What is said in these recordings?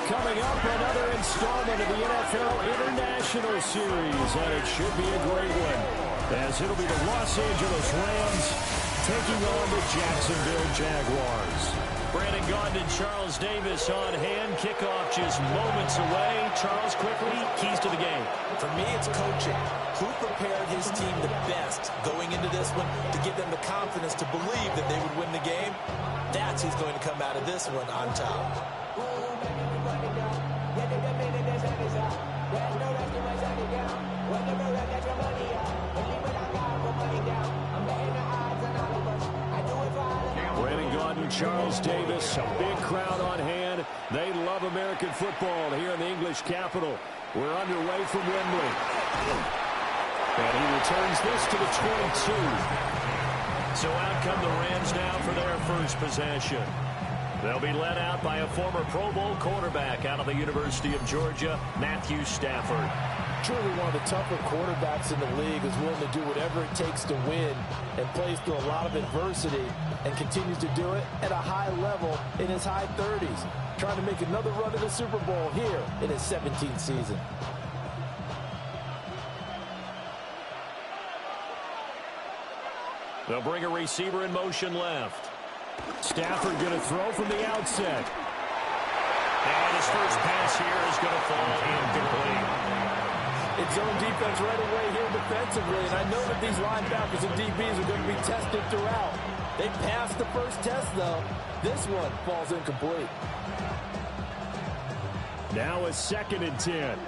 Coming up, another installment of the NFL International Series, and it should be a great one, as it'll be the Los Angeles Rams taking on the Jacksonville Jaguars. Brandon Gaudin and Charles Davis on hand. Kickoff just moments away. Charles, quickly, keys to the game. For me, it's coaching. Who prepared his team the best going into this one to give them the confidence to believe that they would win the game? That's who's going to come out of this one on top. Brandon Gaudin, Charles Davis, a big crowd on hand. They love American football here in the English capital. We're underway from Wembley. And he returns this to the 22. So out come the Rams now for their first possession. They'll be led out by a former Pro Bowl quarterback out of the University of Georgia, Matthew Stafford. Truly one of the tougher quarterbacks in the league, is willing to do whatever it takes to win and plays through a lot of adversity and continues to do it at a high level in his high 30s. Trying to make another run at the Super Bowl here in his 17th season. They'll bring a receiver in motion left. Stafford going to throw from the outset. And his first pass here is going to fall incomplete. It's zone defense right away here defensively, and I know that these linebackers and DBs are going to be tested throughout. They passed the first test, though. This one falls incomplete. Now a 2nd and 10.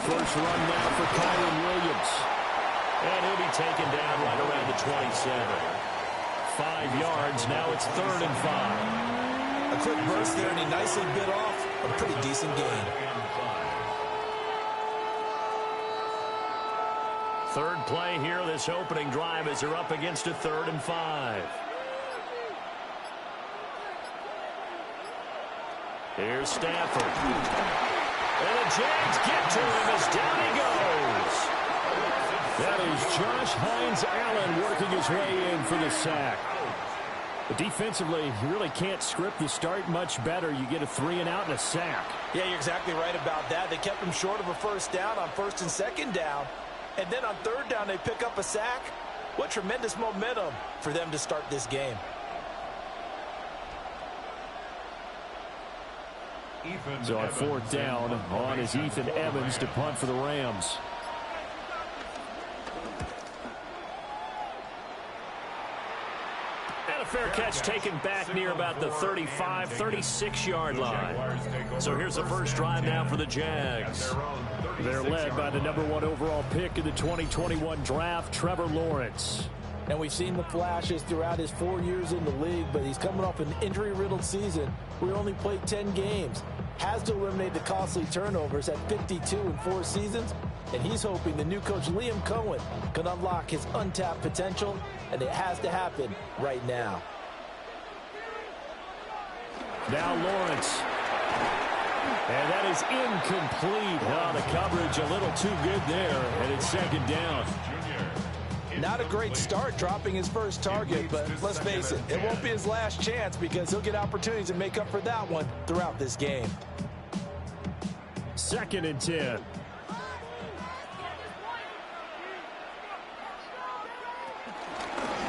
First run now for Kyron Williams. And he'll be taken down right around the 27. 5 yards. Now it's 3rd and 5. A quick burst there, and he nicely bit off a pretty decent gain. Third play here, this opening drive, as they're up against a 3rd and 5. Here's Stafford. And the Jags get to him as down he goes. That is Josh Hines-Allen working his way in for the sack. But defensively, you really can't script the start much better. You get a 3 and out and a sack. Yeah, you're exactly right about that. They kept him short of a first down on 1st and 2nd down. And then on 3rd down, they pick up a sack. What tremendous momentum for them to start this game. So on 4th down, on is Ethan Evans to punt for the Rams. And a fair catch taken back near about the 35, 36-yard line. So here's the first drive now for the Jags. They're led by the #1 overall pick in the 2021 draft, Trevor Lawrence. And we've seen the flashes throughout his 4 years in the league, but he's coming off an injury-riddled season where he only played 10 games. Has to eliminate the costly turnovers at 52 in 4 seasons, and he's hoping the new coach Liam Cohen can unlock his untapped potential, and it has to happen right now. Now Lawrence. And that is incomplete. Oh, the coverage a little too good there, and it's 2nd down. Not a great start dropping his first target, but let's face it, it won't be his last chance because he'll get opportunities to make up for that one throughout this game. 2nd and 10.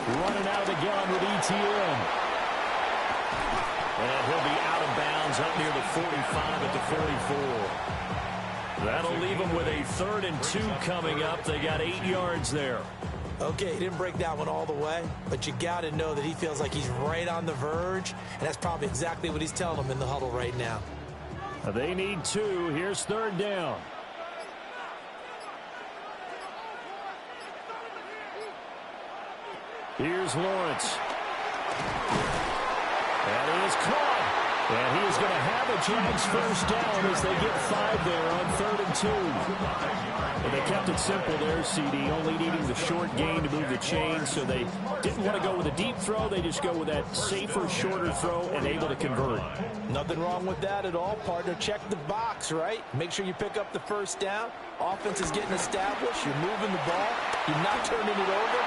Running out of the gun with ETN. And he'll be out of bounds up near the 45 at the 44. That'll leave him with a 3rd and 2 coming up. They got 8 yards there. Okay, he didn't break that one all the way, but you got to know that he feels like he's right on the verge, and that's probably exactly what he's telling them in the huddle right now. They need 2. Here's 3rd down. Here's Lawrence. That is caught. And he is going to have a Jags first down as they get 5 there on 3rd and 2. And they kept it simple there, CD, only needing the short gain to move the chain, so they didn't want to go with a deep throw. They just go with that safer, shorter throw and able to convert. Nothing wrong with that at all, partner. Check the box, right? Make sure you pick up the first down. Offense is getting established. You're moving the ball. You're not turning it over.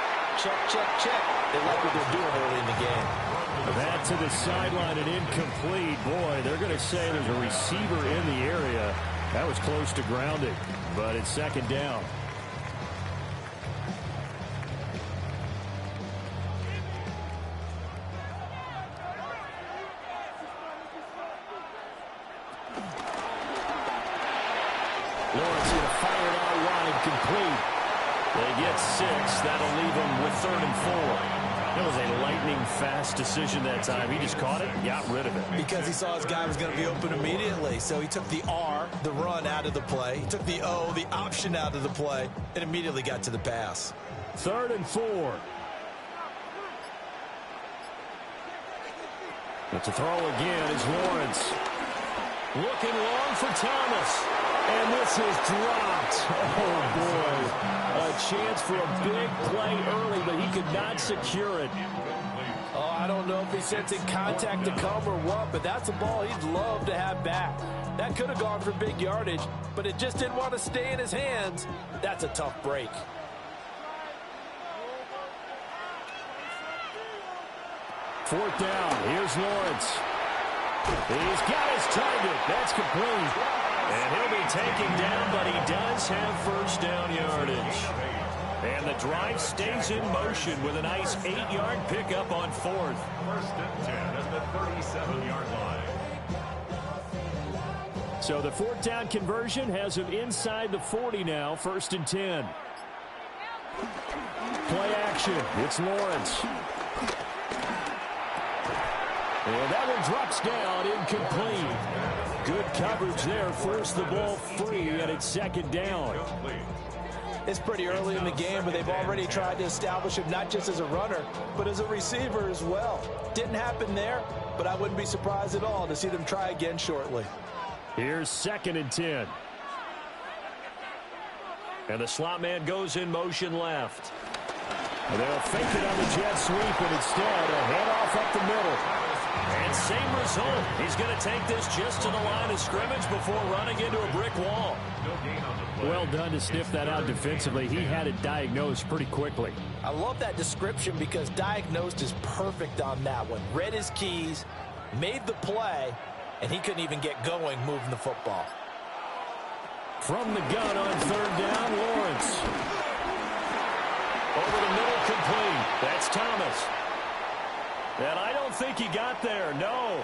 Check, check, check. They like what they're doing early in the game. That Out to the sideline and incomplete. Boy, they're going to say there's a receiver in the area. That was close to grounding, but it's second down. Lawrence going to fire it out wide, complete. They get 6. That'll leave them with 3rd and 4. That was a lightning-fast decision that time. He just caught it and got rid of it. Because he saw his guy was going to be open immediately. So he took the R, the run, out of the play. He took the O, the option, out of the play, and immediately got to the pass. 3rd and 4. But to throw again is Lawrence. Looking long for Thomas. And this is dropped. Oh, boy. A chance for a big play early, but he could not secure it. Oh, I don't know if he's sensing contact to come or what, but that's a ball he'd love to have back. That could have gone for big yardage, but it just didn't want to stay in his hands. That's a tough break. Fourth down. Here's Lawrence. He's got his target. That's complete. And he'll be taken down, but he does have first down yardage. And the drive stays in motion with a nice 8-yard pickup on 4th. 1st and 10 at the 37-yard line. So the 4th down conversion has him inside the 40 now, 1st and 10. Play action. It's Lawrence. And that one drops down, incomplete. Good coverage there, forced the ball free, and it's 2nd down. It's pretty early in the game, but they've already tried to establish him not just as a runner, but as a receiver as well. Didn't happen there, but I wouldn't be surprised at all to see them try again shortly. Here's 2nd and 10. And the slot man goes in motion left. And they'll fake it on the jet sweep, and instead a handoff up the middle. And same result. He's going to take this just to the line of scrimmage before running into a brick wall. Well done to sniff that out defensively. He had it diagnosed pretty quickly. I love that description because diagnosed is perfect on that one. Read his keys, made the play, and he couldn't even get going moving the football. From the gun on 3rd down, Lawrence. Over the middle, complete. That's Thomas. And I don't think he got there, no.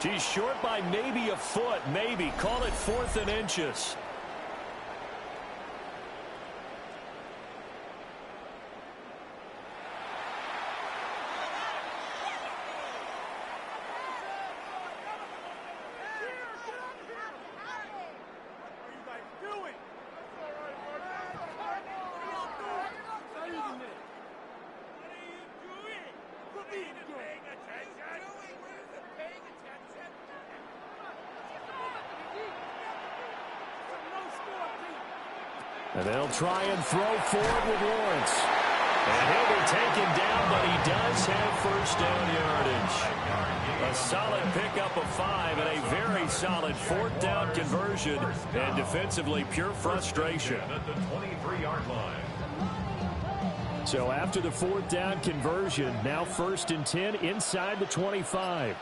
He's short by maybe a foot, maybe. Call it 4th and inches. And they'll try and throw forward with Lawrence. And he'll be taken down, but he does have first down yardage. A solid pickup of 5 and a very solid 4th down conversion. And defensively, pure frustration. At the 23-yard line. So after the 4th down conversion, now 1st and 10 inside the 25.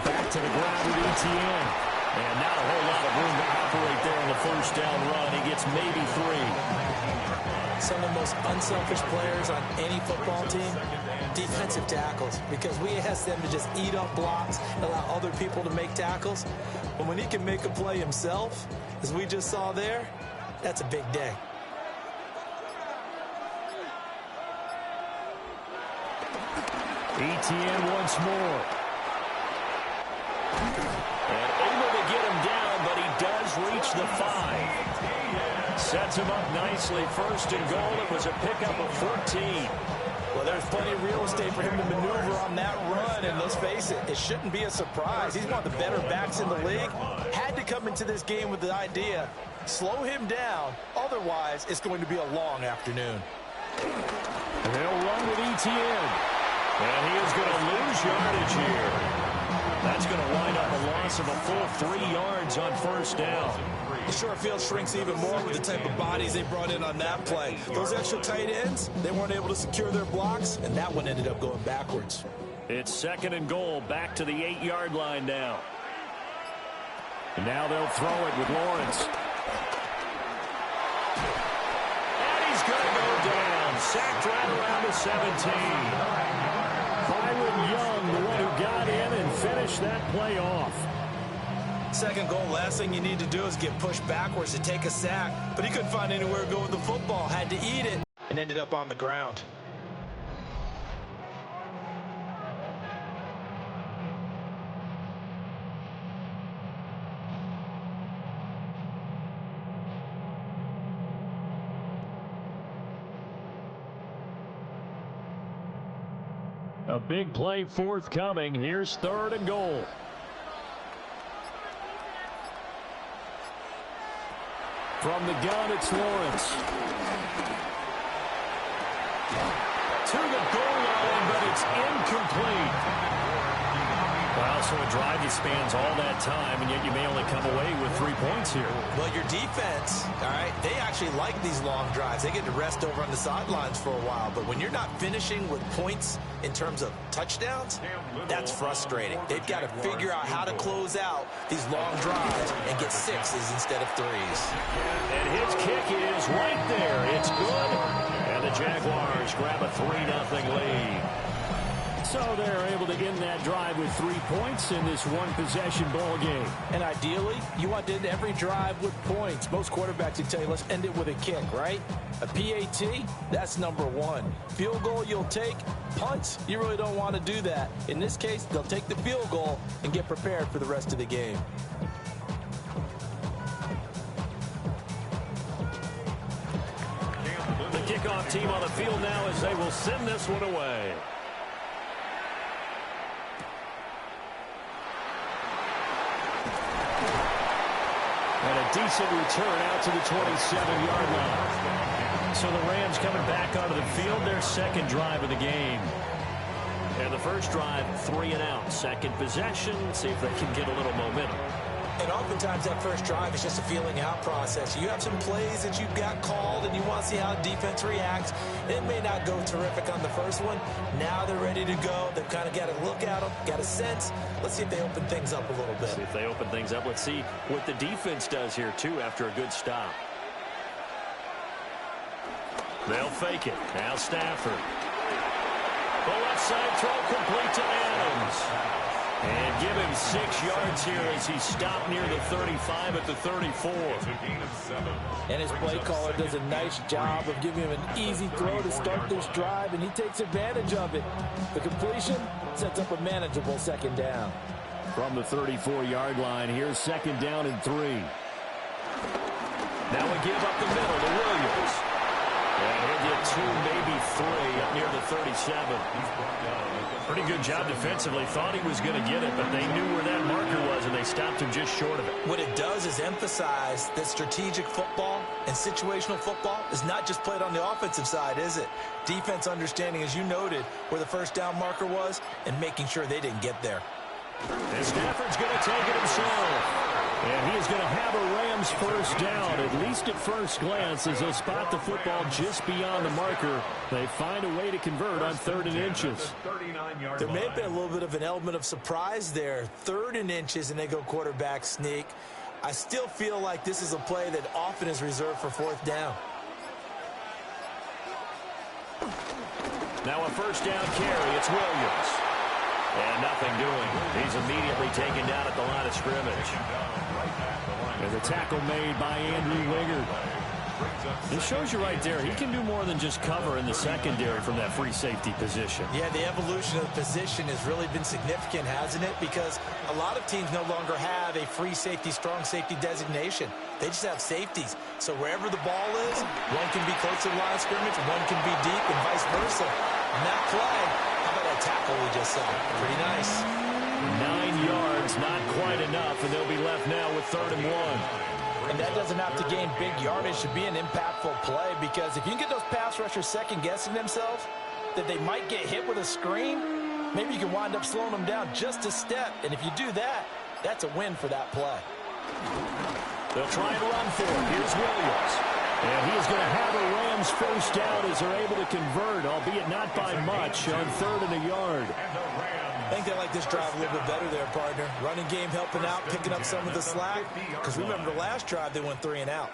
Back to the ground with Etienne. And not a whole lot of room to operate there on the 1st down run. He gets maybe 3. Some of the most unselfish players on any football team, defensive tackles, because we ask them to just eat up blocks and allow other people to make tackles. But when he can make a play himself, as we just saw there, that's a big day. Etienne once more. And able to get him down, but he does reach the 5. Sets him up nicely. 1st and goal. It was a pickup of 14. Well, there's plenty of real estate for him to maneuver on that run, and let's face it, it shouldn't be a surprise. He's one of the better backs in the league. Had to come into this game with the idea, slow him down, otherwise it's going to be a long afternoon. They'll run with Etienne. And he is going to lose yardage here. That's going to wind up a loss of a full 3 yards on first down. The short field shrinks even more with the type of bodies they brought in on that play. Those extra tight ends, they weren't able to secure their blocks, and that one ended up going backwards. It's 2nd and goal, back to the 8-yard line now. And now they'll throw it with Lawrence. And he's going to go down. Sacked right around the 17. Byron Young, the one who got in and finished that play off. 2nd goal, last thing you need to do is get pushed backwards to take a sack. But he couldn't find anywhere to go with the football. Had to eat it and ended up on the ground. A big play forthcoming. Here's 3rd and goal. From the gun, it's Lawrence. To the goal line, but it's incomplete. Well, so a drive that spans all that time, and yet you may only come away with 3 points here. Well, your defense, all right, they actually like these long drives. They get to rest over on the sidelines for a while. But when you're not finishing with points in terms of touchdowns, that's frustrating. They've got to figure out how to close out these long drives and get 6s instead of 3s. And his kick is right there. It's good. And the Jaguars grab a 3-0 lead. So they're able to end that drive with 3 points in this one-possession ball game. And ideally, you want to end every drive with points. Most quarterbacks would tell you, let's end it with a kick, right? A PAT, that's number 1. Field goal you'll take. Punts, you really don't want to do that. In this case, they'll take the field goal and get prepared for the rest of the game. The kickoff team on the field now as they will send this one away. And a decent return out to the 27-yard line. So the Rams coming back onto the field, their 2nd drive of the game. And the first drive, 3 and out. 2nd possession, see if they can get a little momentum. And oftentimes that first drive is just a feeling out process. You have some plays that you've got called and you want to see how the defense reacts. It may not go terrific on the first one. Now they're ready to go. They've kind of got to look at them, got a sense. Let's see if they open things up a little bit. See if they open things up. Let's see what the defense does here, too, after a good stop. They'll fake it. Now Stafford. The left side throw complete to Adams. And give him 6 yards here as he stopped near the 35 at the 34. And his play caller does a nice job of giving him an easy throw to start this drive, and he takes advantage of it. The completion sets up a manageable 2nd down. From the 34-yard line, here's 2nd down and 3. Now we give up the middle to Williams. And he'll get 2, maybe 3 up near the 37. Pretty good job defensively. Thought he was going to get it, but they knew where that marker was, and they stopped him just short of it. What it does is emphasize that strategic football and situational football is not just played on the offensive side, is it? Defense understanding, as you noted, where the first down marker was and making sure they didn't get there. And Stafford's going to take it himself. And he is going to have a Rams first down, at least at first glance, as they'll spot the football just beyond the marker. They find a way to convert on 3rd and inches. There may have been a little bit of an element of surprise there. 3rd and inches, and they go quarterback sneak. I still feel like this is a play that often is reserved for 4th down. Now a first down carry. It's Williams. And nothing doing. He's immediately taken down at the line of scrimmage. And the tackle made by Andrew Wingard. This shows you right there, he can do more than just cover in the secondary from that free safety position. Yeah, the evolution of the position has really been significant, hasn't it? Because a lot of teams no longer have a free safety, strong safety designation. They just have safeties. So wherever the ball is, one can be close to the line of scrimmage, one can be deep, and vice versa. On that play, how about that tackle we just saw? Pretty nice. 9 yards, not quite enough, and they'll be left now with 3rd and 1. And that doesn't have to gain big yardage to be an impactful play, because if you can get those pass rushers second-guessing themselves, that they might get hit with a screen, Maybe you can wind up slowing them down just a step, and if you do that, that's a win for that play. They'll try and run for it. Here's Williams. And he is going to have a Rams first down as they're able to convert, albeit not by much, on 3rd and a yard. I think they like this drive a little bit better there, partner. Running game helping out, picking up some of the slack. Because remember the last drive, they went 3 and out.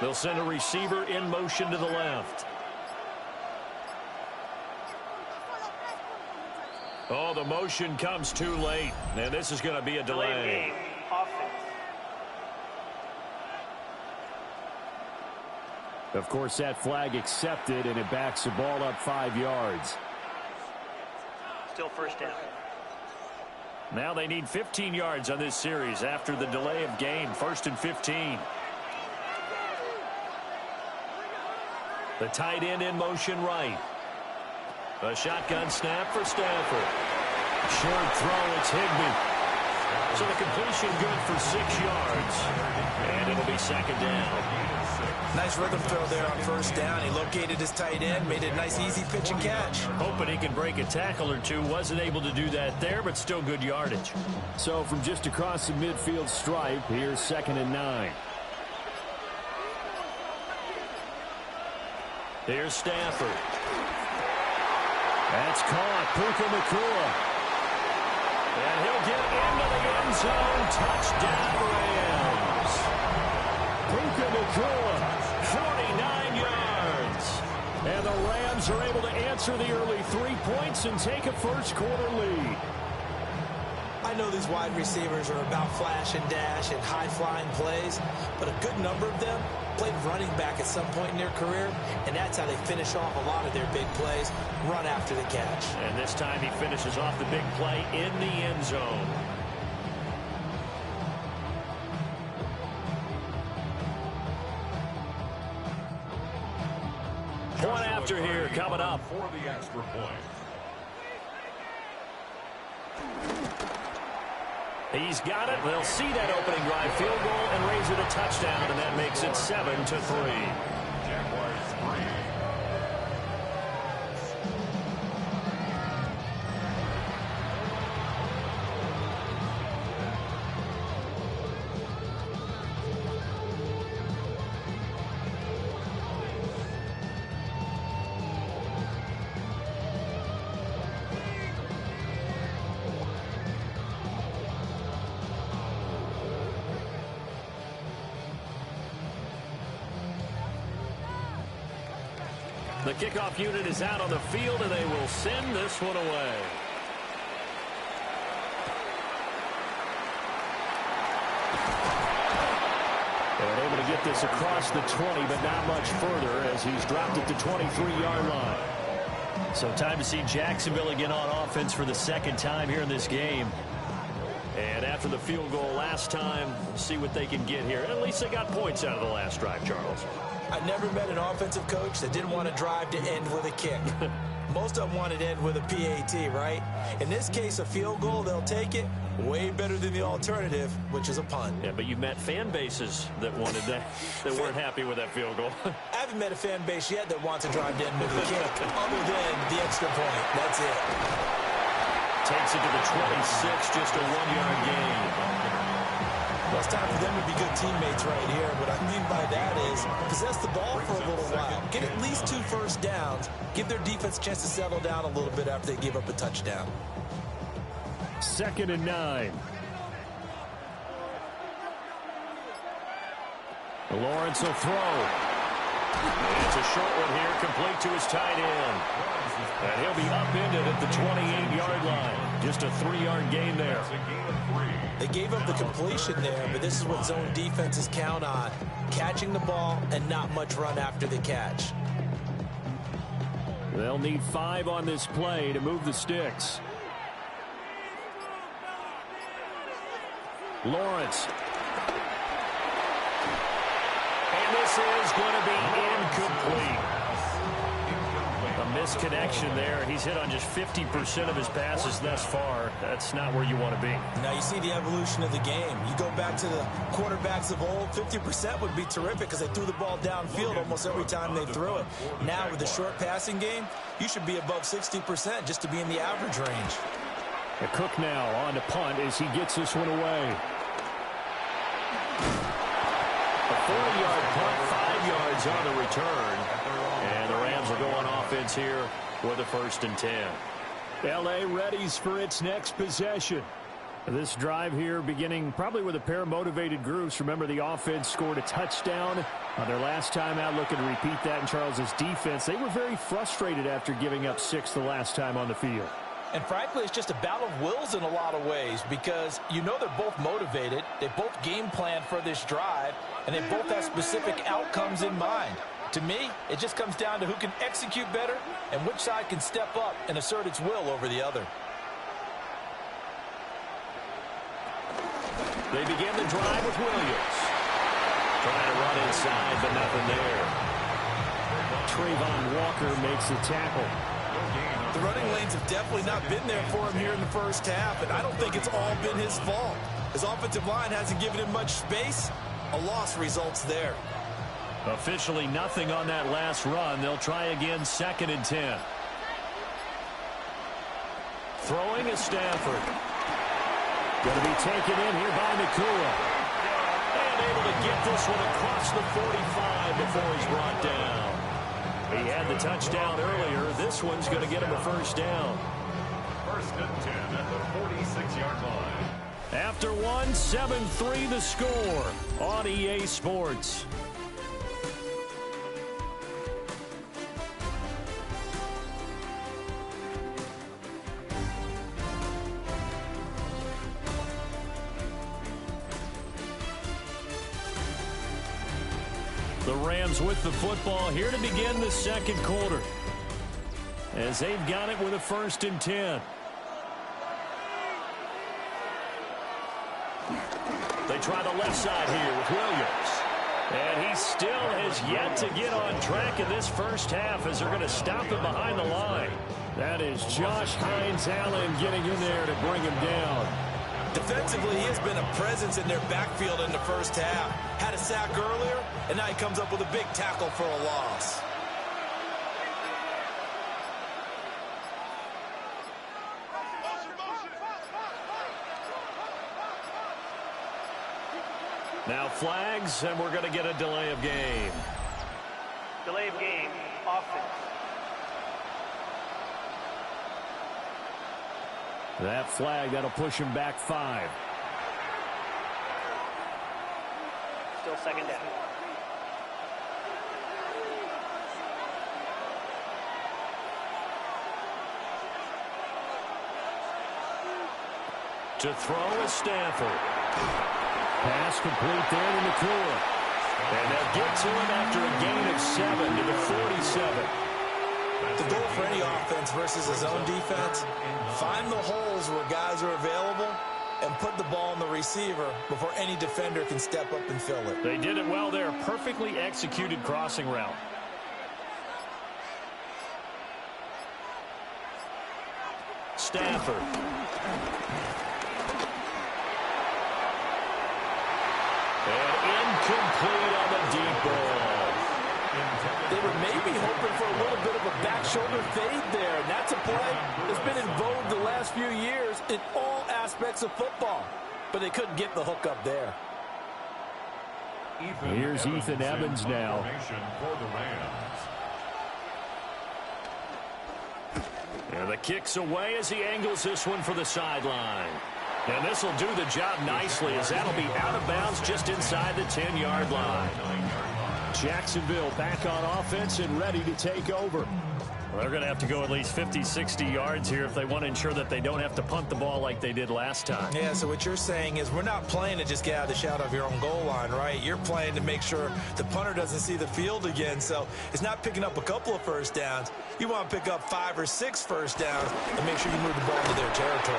They'll send a receiver in motion to the left. Oh, the motion comes too late. And this is going to be a delay. Of course, that flag accepted, and it backs the ball up 5 yards. Still first down. Now they need 15 yards on this series after the delay of game. 1st and 15. The tight end in motion right. A shotgun snap for Stafford. Short throw, it's Higbee. So the completion good for 6 yards. And it'll be 2nd down. Nice rhythm throw there on 1st down. He located his tight end, made it a nice easy pitch and catch. Hoping he can break a tackle or two. Wasn't able to do that there, but still good yardage. So from just across the midfield stripe, here's 2nd and 9. Here's Stafford. That's caught. Puka Nacua. And he'll get into the end zone. Touchdown, Rams. Puka Nacua, 49 yards. And the Rams are able to answer the early 3 points and take a first-quarter lead. I know these wide receivers are about flash and dash and high-flying plays, but a good number of them played running back at some point in their career, and that's how they finish off a lot of their big plays, run after the catch. And this time he finishes off the big play in the end zone. Point after here coming up. For the extra point. He's got it. They'll see that opening drive field goal and raise it a touchdown, and that makes it 7-3. Jaguars 3. The kickoff unit is out on the field, and they will send this one away. And able to get this across the 20, but not much further as he's dropped it to 23-yard line. So time to see Jacksonville again on offense for the 2nd time here in this game. And after the field goal last time, see what they can get here. At least they got points out of the last drive, Charles. I never met an offensive coach that didn't want to drive to end with a kick. Most of them wanted to end with a PAT, right? In this case, a field goal, they'll take it. Way better than the alternative, which is a punt. Yeah, but you met fan bases that wanted that, that weren't happy with that field goal. I haven't met a fan base yet that wants to drive to end with a kick, other than the extra point. That's it. Takes it to the 26, just a 1-yard gain. Well, it's time for them to be good teammates right here. What I mean by that is possess the ball for a little while. Get at least 2 first downs. Give their defense a chance to settle down a little bit after they give up a touchdown. 2nd and 9. Lawrence will throw. It's a short one here, complete to his tight end. And he'll be upended at the 28-yard line. Just a 3-yard gain there. They gave up the completion there, but this is what zone defenses count on. Catching the ball and not much run after the catch. They'll need 5 on this play to move the sticks. Lawrence. And this is going to be incomplete. A misconnection there. He's hit on just 50% of his passes thus far. That's not where you want to be. Now you see the evolution of the game. You go back to the quarterbacks of old, 50% would be terrific because they threw the ball downfield almost every time they threw it. Now with the short passing game, you should be above 60% just to be in the average range. The Cook now on to punt as he gets this one away. A 40-yard punt, 5 yards on the return. And the Rams will go on offense here with a 1st and 10. L.A. readies for its next possession. This drive here beginning probably with a pair of motivated groups. Remember, the offense scored a touchdown on their last time out, looking to repeat that in Charles's defense. They were very frustrated after giving up 6 the last time on the field. And frankly, it's just a battle of wills in a lot of ways because you know they're both motivated. They both game plan for this drive, and they both have specific outcomes in mind. To me, it just comes down to who can execute better and which side can step up and assert its will over the other. They begin the drive with Williams. Trying to run inside, but nothing there. Trayvon Walker makes the tackle. The running lanes have definitely not been there for him here in the first half, and I don't think it's all been his fault. His offensive line hasn't given him much space. A loss results there. Officially nothing on that last run. They'll try again, 2nd and 10. Throwing is Stafford. Going to be taken in here by Nakua. And able to get this one across the 45 before he's brought down. He had the touchdown earlier. This one's going to get him a 1st down. 1st and 10 at the 46-yard line. After one, 7-3 the score on EA Sports. The Rams with the football here to begin the 2nd quarter, as they've got it with a 1st and 10. They try the left side here with Williams. And he still has yet to get on track in this first half as they're going to stop him behind the line. That is Josh Hines-Allen getting in there to bring him down. Defensively, he has been a presence in their backfield in the first half. Had a sack earlier, and now he comes up with a big tackle for a loss. Now flags, and we're going to get a delay of game. Delay of game, offense. That flag, that'll push him back 5. Still 2nd down. To throw is Stafford. Pass complete there to Nakua. And they'll get to him after a gain of 7 to the 47. The goal for any offense versus his own defense, find the holes where guys are available and put the ball on the receiver before any defender can step up and fill it. They did it well there. Perfectly executed crossing route. Stafford. And incomplete on the deep ball. They were maybe hoping for a little bit of a back shoulder fade there. And that's a play that's been in vogue the last few years in all aspects of football. But they couldn't get the hook up there. Here's Ethan Evans now. For the Rams. And the kick's away as he angles this one for the sideline. And this will do the job nicely as that'll be out of bounds just inside the 10-yard line. Jacksonville back on offense and ready to take over. Well, they're going to have to go at least 50, 60 yards here if they want to ensure that they don't have to punt the ball like they did last time. Yeah, so what you're saying is we're not playing to just get out of the shadow of your own goal line, right? You're playing to make sure the punter doesn't see the field again. So it's not picking up a couple of first downs. You want to pick up 5 or 6 first downs and make sure you move the ball into their territory.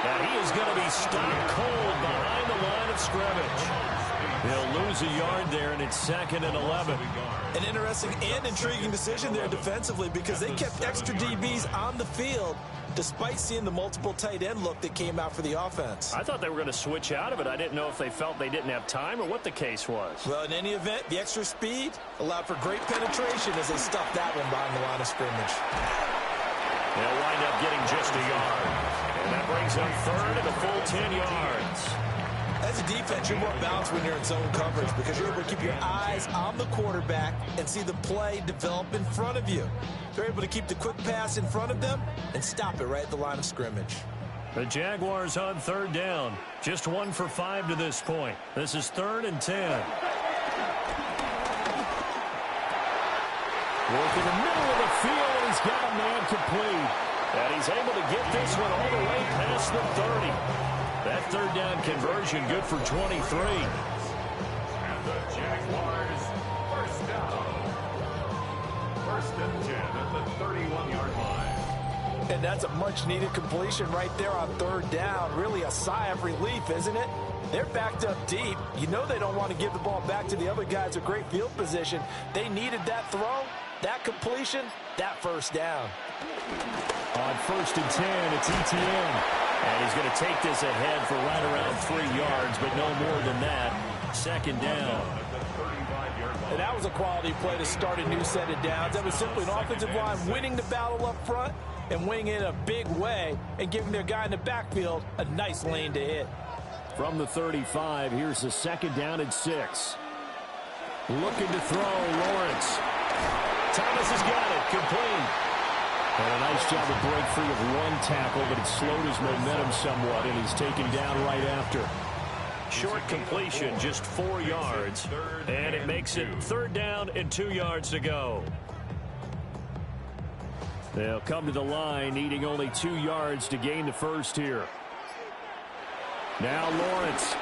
And he is going to be stopped cold behind the line of scrimmage. They'll lose a yard there, and it's 2nd and 11. An interesting and intriguing decision there defensively because they kept extra DBs on the field despite seeing the multiple tight end look that came out for the offense. I thought they were going to switch out of it. I didn't know if they felt they didn't have time or what the case was. Well, in any event, the extra speed allowed for great penetration as they stuffed that one behind the line of scrimmage. They'll wind up getting just a yard. And that brings up 3rd and a full 10 yards. As a defense, you're more balanced when you're in zone coverage because you're able to keep your eyes on the quarterback and see the play develop in front of you. They're able to keep the quick pass in front of them and stop it right at the line of scrimmage. The Jaguars on 3rd down. Just 1 for 5 to this point. This is 3rd and 10. Work in the middle of the field, and he's got a man complete. And he's able to get this one all the way past the 30. That 3rd down conversion good for 23. And the Jaguars, 1st down. 1st and 10 at the 31-yard line. And that's a much-needed completion right there on 3rd down. Really a sigh of relief, isn't it? They're backed up deep. You know they don't want to give the ball back to the other guys with great field position. They needed that throw, that completion, that 1st down. On 1st and 10, it's Etienne. And he's going to take this ahead for right around 3 yards, but no more than that. 2nd down. And that was a quality play to start a new set of downs. That was simply an offensive line winning the battle up front and winning it in a big way and giving their guy in the backfield a nice lane to hit. From the 35, here's the 2nd down and 6. Looking to throw, Lawrence. Thomas has got it, complete. And a nice job to break free of 1 tackle, but it slowed his momentum somewhat, and he's taken down right after. Short completion, just 4 yards, and it makes it 3rd down and 2 yards to go. They'll come to the line, needing only 2 yards to gain the 1st here. Now Lawrence.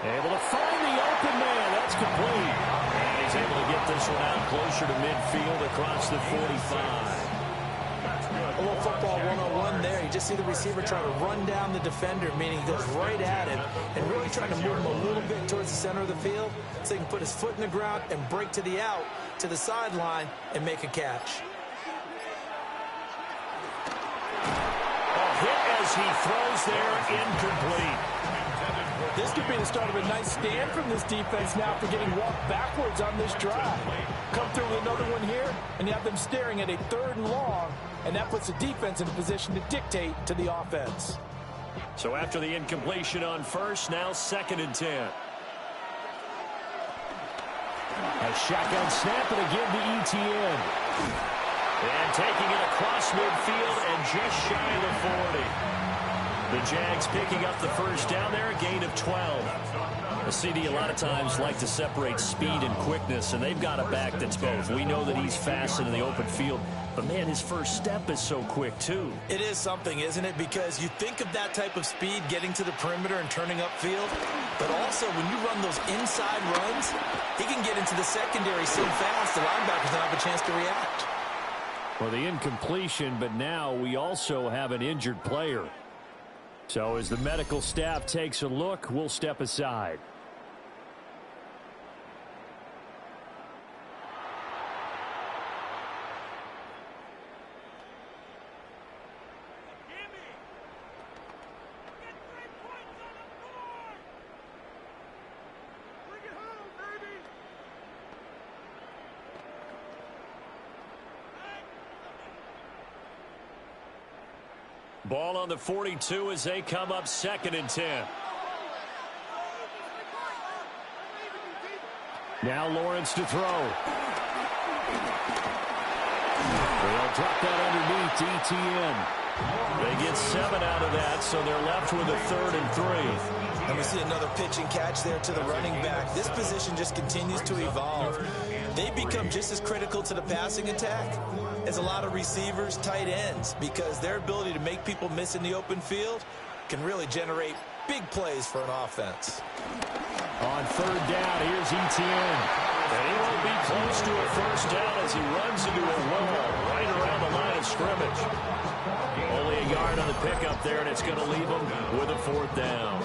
Able to find the open man. That's complete. And he's able to get this one out closer to midfield across the 45. A little football 101 there. You just see the receiver trying to run down the defender, meaning he goes right at him and really trying to move him a little bit towards the center of the field so he can put his foot in the ground and break to the out, to the sideline, and make a catch. A hit as he throws there, incomplete. This could be the start of a nice stand from this defense now for getting walked backwards on this drive. Come through with another one here, and you have them staring at a 3rd and long, and that puts the defense in a position to dictate to the offense. So after the incompletion on 1st, now 2nd and 10. A shotgun snap, and again to Etienne. And taking it across midfield and just shy of the 40. The Jags picking up the 1st down there, a gain of 12. The CD a lot of times like to separate speed and quickness, and they've got a back that's both. We know that he's fast in the open field, but, man, his first step is so quick, too. It is something, isn't it? Because you think of that type of speed getting to the perimeter and turning upfield, but also when you run those inside runs, he can get into the secondary so fast the linebackers don't have a chance to react. Well, the incompletion, but now we also have an injured player. So as the medical staff takes a look, we'll step aside. Ball on the 42 as they come up 2nd and 10. Now Lawrence to throw. They'll drop that underneath to Etienne. They get 7 out of that, so they're left with a 3rd and 3. And we see another pitch and catch there to the running back. This position just continues to evolve. They become just as critical to the passing attack as a lot of receivers, tight ends, because their ability to make people miss in the open field can really generate big plays for an offense. On 3rd down, here's Etienne. And he won't be close to a 1st down as he runs into a wall right around the line of scrimmage. Only a yard on the pickup there, and it's going to leave him with a 4th down.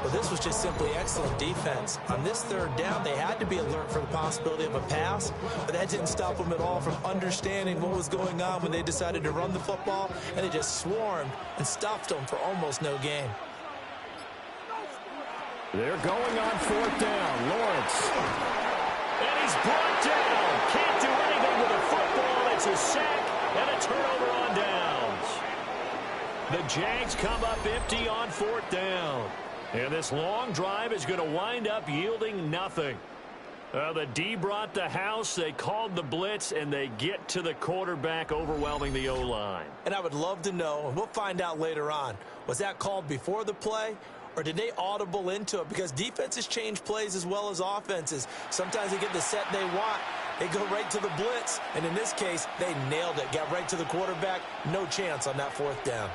Well, Well, this was just simply excellent defense. On this third down, they had to be alert for the possibility of a pass, but that didn't stop them at all from understanding what was going on when they decided to run the football, and they just swarmed and stuffed them for almost no gain. They're going on fourth down. Lawrence. And he's brought down. Can't do anything with a football. It's a sack and a turnover on downs. The Jags come up empty on fourth down. And this long drive is going to wind up yielding nothing. The D brought the house. They called the blitz, and they get to the quarterback, overwhelming the O-line. And I would love to know, and we'll find out later on, was that called before the play, or did they audible into it? Because defenses change plays as well as offenses. Sometimes they get the set they want. They go right to the blitz. And in this case, they nailed it. Got right to the quarterback. No chance on that fourth down.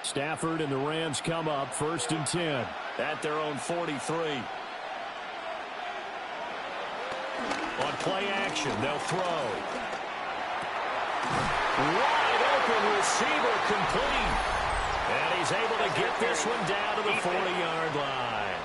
Stafford and the Rams come up first and 10 at their own 43. On play action, they'll throw. Wide open receiver complete. And he's able to get this one down to the 40-yard line.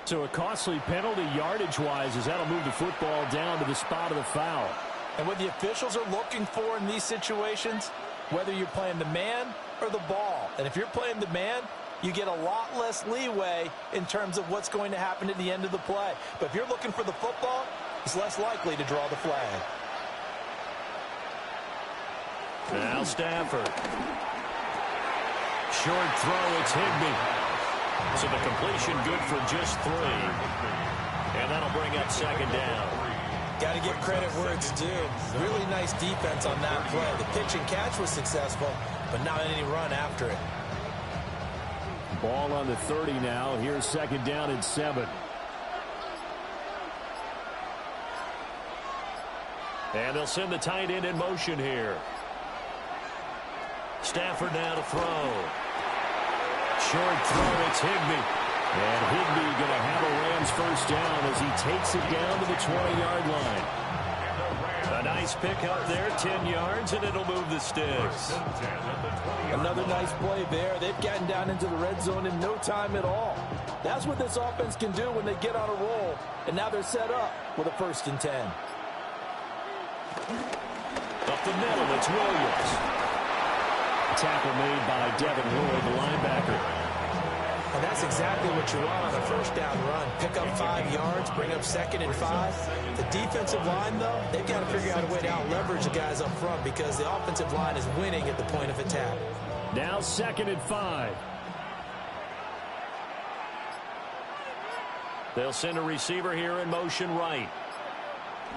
So a costly penalty yardage-wise as that'll move the football down to the spot of the foul. And what the officials are looking for in these situations, whether you're playing the man or the ball. And if you're playing the man, you get a lot less leeway in terms of what's going to happen at the end of the play. But if you're looking for the football, it's less likely to draw the flag. Now Stafford. Short throw, it's Higbee. So the completion good for just 3. And that'll bring up second down. Got to give credit where it's due. Really nice defense on that play. The pitch and catch was successful, but not any run after it. Ball on the 30 now. Here's second down and 7. And they'll send the tight end in motion here. Stafford now to throw. Short throw, it's Higbee. And Higbee going to have a Rams first down as he takes it down to the 20-yard line. A nice pickup there, 10 yards, and it'll move the sticks. Another nice play there. They've gotten down into the red zone in no time at all. That's what this offense can do when they get on a roll. And now they're set up with a first and 10. Up the middle, it's Williams. A tackle made by Devin Lloyd, the linebacker. And that's exactly what you want on a first down run. Pick up 5 yards, bring up second and 5. The defensive line, though, they've got to figure out a way to out-leverage the guys up front because the offensive line is winning at the point of attack. Now second and 5. They'll send a receiver here in motion right.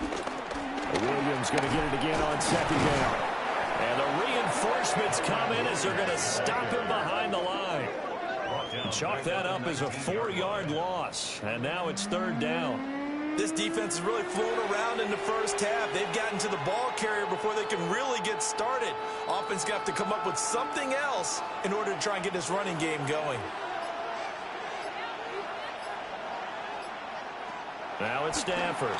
Williams going to get it again on second down. And the reinforcements come in as they're going to stop him behind the line. Chalk that up as a 4-yard loss. And now it's third down. This defense has really flown around in the first half. They've gotten to the ball carrier before they can really get started. Offense got to come up with something else in order to try and get this running game going. Now it's Stafford.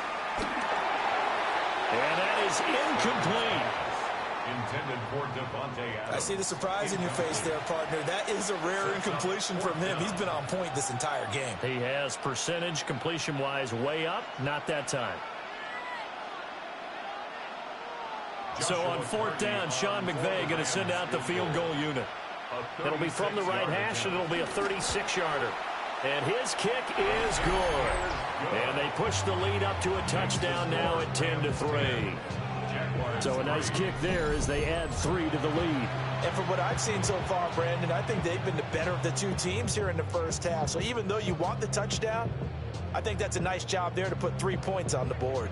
And that is incomplete. Intended for Devontae Adams. I see the surprise in your face there, partner. That is a rare incompletion from him. He's been on point this entire game. He has percentage completion-wise way up. Not that time. So on fourth down, Sean McVay going to send out the field goal unit. It'll be from the right hash, and it'll be a 36-yarder. And his kick is good. And they push the lead up to a touchdown now at 10-3. So a nice kick there as they add 3 to the lead. And from what I've seen so far, Brandon, I think they've been the better of the two teams here in the first half. So even though you want the touchdown, I think that's a nice job there to put 3 points on the board.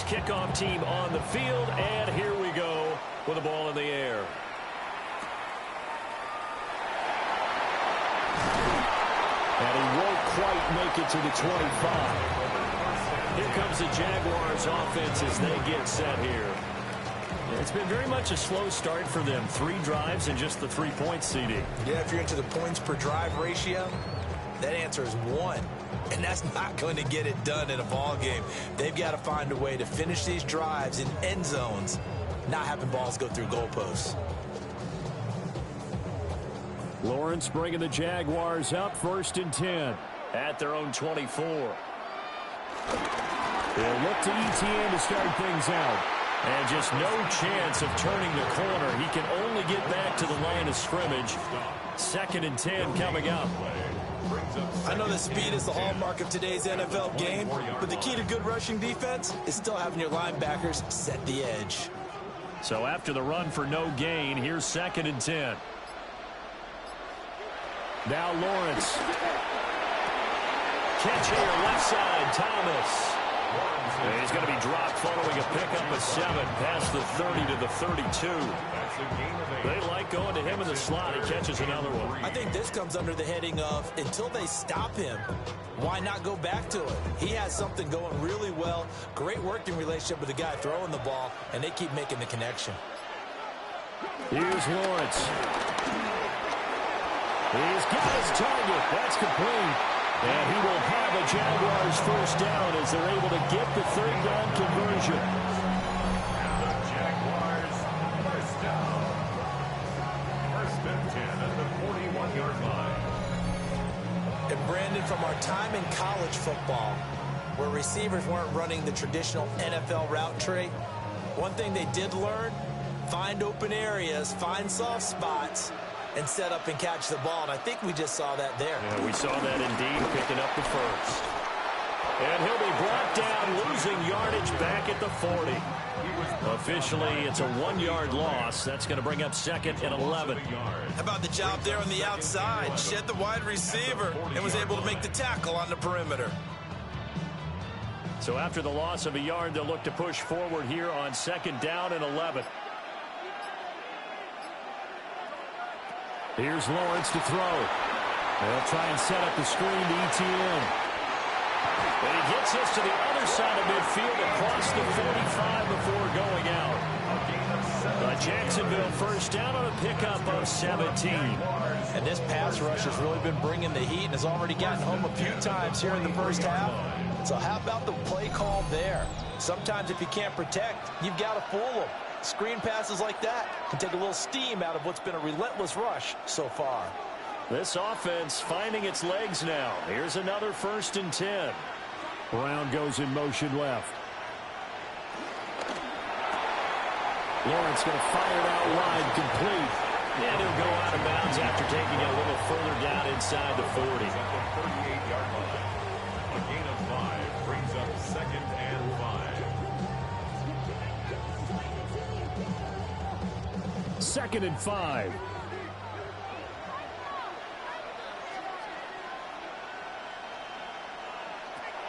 Kickoff team on the field, and here we go with the ball in the air. And he won't quite make it to the 25. Here comes the Jaguars offense as they get set here. It's been very much a slow start for them. 3 drives and just the 3-point CD. Yeah, if you're into the points per drive ratio, that answer is 1. And that's not going to get it done in a ball game. They've got to find a way to finish these drives in end zones, not having balls go through goalposts. Lawrence bringing the Jaguars up 1st and 10 at their own 24. They'll look to ETN to start things out. And just no chance of turning the corner. He can only get back to the line of scrimmage. 2nd and 10 coming up. I know that speed is the hallmark of today's NFL game, but the key to good rushing defense is still having your linebackers set the edge. So after the run for no gain, here's 2nd and 10. Now Lawrence. Catch here, left side, Thomas. And he's going to be dropped following a pickup of 7 past the 30 to the 32. They like going to him in the slot. He catches another one. I think this comes under the heading of until they stop him, why not go back to it? He has something going really well. Great working relationship with the guy throwing the ball, and they keep making the connection. Here's Lawrence. He's got his target. That's complete. And he will have a Jaguars first down as they're able to get the 3rd down conversion. And the Jaguars first down. 1st and 10 at the 41-yard line. And Brandon, from our time in college football, where receivers weren't running the traditional NFL route tree, one thing they did learn, find open areas, find soft spots, and set up and catch the ball. And I think we just saw that there. Yeah, we saw that indeed, picking up the first. And he'll be brought down, losing yardage back at the 40. Officially, it's a 1-yard loss. That's going to bring up 2nd and 11. How about the job there on the outside? Shed the wide receiver and was able to make the tackle on the perimeter. So after the loss of a yard, they'll look to push forward here on 2nd down and 11. Here's Lawrence to throw. They'll try and set up the screen to ETN. And he gets us to the other side of midfield across the 45 before going out. Jacksonville first down on a pickup of 17. And this pass rush has really been bringing the heat and has already gotten home a few times here in the first half. So how about the play call there? Sometimes if you can't protect, you've got to fool them. Screen passes like that can take a little steam out of what's been a relentless rush so far. This offense finding its legs now. Here's another 1st and 10. Brown goes in motion left. Lawrence going to fire it out wide, complete. And he'll go out of bounds after taking it a little further down inside the 40. At the 38-yard line. A gain of 5 brings up 2nd and 5. 2nd and 5.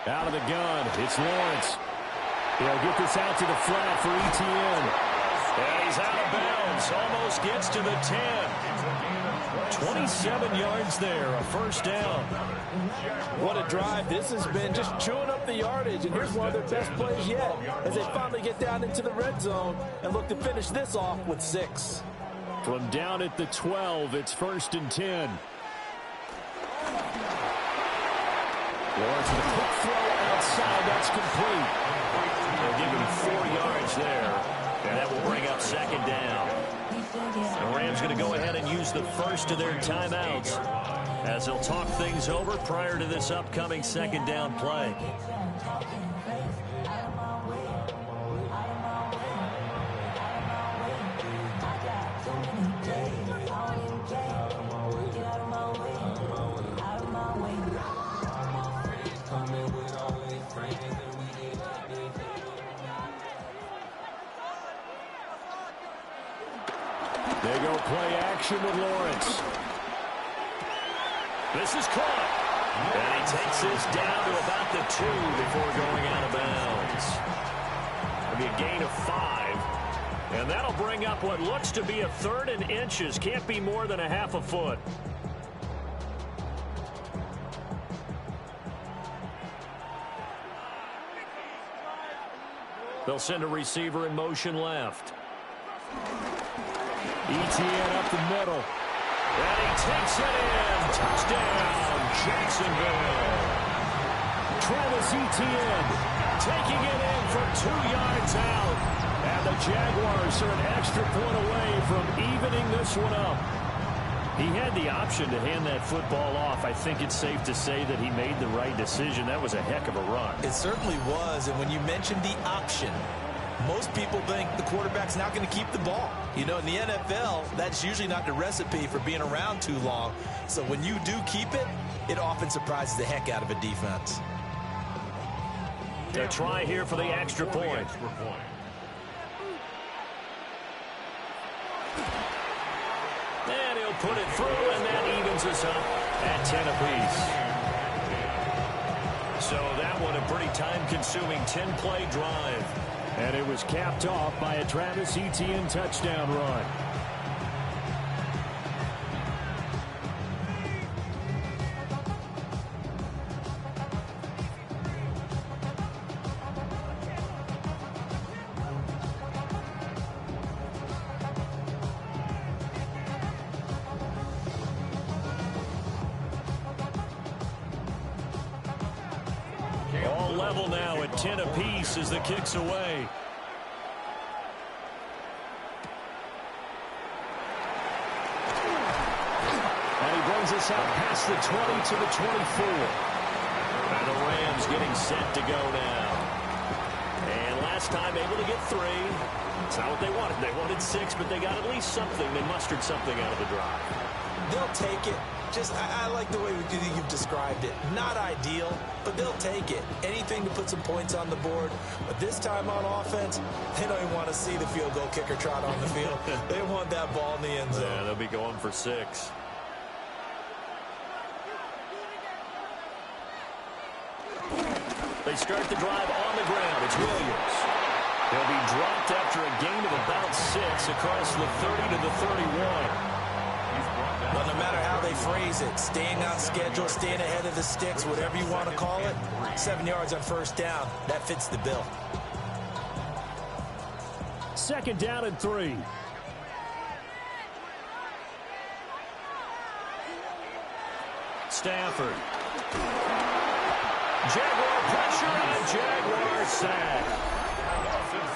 Out of the gun, it's Lawrence. He'll get this out to the flat for ETN. And he's out of bounds, almost gets to the 10. 27 yards there, a first down. What a drive this has been, just chewing up the yardage. And here's one of their best plays yet as they finally get down into the red zone and look to finish this off with 6. From down at the 12, it's 1st and 10. Lawrence with a quick throw outside, that's complete. They'll give him 4 yards there, and that will bring up 2nd down. The Rams going to go ahead and use the first of their timeouts as they'll talk things over prior to this upcoming 2nd down play. They go play action with Lawrence. This is caught. And he takes this down to about the 2 before going out of bounds. It'll be a gain of 5. And that'll bring up what looks to be a 3rd and inches. Can't be more than a half a foot. They'll send a receiver in motion left. ETN up the middle. And he takes it in. Touchdown, Jacksonville. Travis Etienne taking it in for 2 yards out. And the Jaguars are an extra point away from evening this one up. He had the option to hand that football off. I think it's safe to say that he made the right decision. That was a heck of a run. It certainly was. And when you mentioned the option, most people think the quarterback's not going to keep the ball. You know, in the NFL, that's usually not the recipe for being around too long. So when you do keep it, it often surprises the heck out of a defense. A try here for the extra point. And he'll put it through, and that evens us up at 10 apiece. So that one a pretty time-consuming 10-play drive. And it was capped off by a Travis Etienne touchdown run. All level now at 10 apiece as the kick's away. And he brings us out past the 20 to the 24. And the Rams getting set to go now. And last time able to get 3. It's not what they wanted. They wanted 6, but they got at least something. They mustered something out of the drive. They'll take it. I like the way you've described it. Not ideal, but they'll take it. Anything to put some points on the board. But this time on offense, they don't even want to see the field goal kicker trot on the field. They want that ball in the end zone. Yeah, they'll be going for 6. They start the drive on the ground. It's Williams. He'll be dropped after a gain of about 6 across the 30 to the 31. Well, no matter how they phrase it, staying on schedule, staying ahead of the sticks, whatever you want to call it, 7 yards on first down, that fits the bill. 2nd down and 3. Stafford. Jaguar pressure and a Jaguar sack.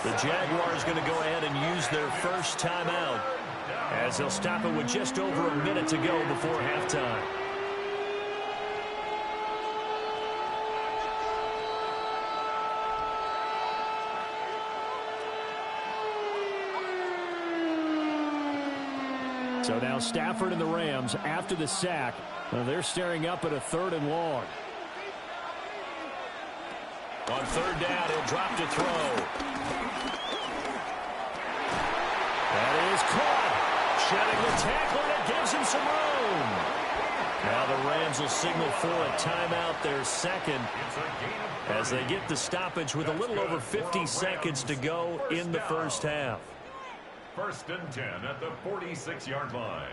The Jaguars going to go ahead and use their first timeout, as they'll stop it with just over a minute to go before halftime. So now Stafford and the Rams, after the sack, they're staring up at a 3rd and long. On 3rd down, he'll drop to throw. That is caught. Shedding the tackle, and it gives him some room. Now the Rams will signal for a timeout, their 2nd, as they get the stoppage with a little over 50 seconds to go in the first half. 1st and 10 at the 46-yard line.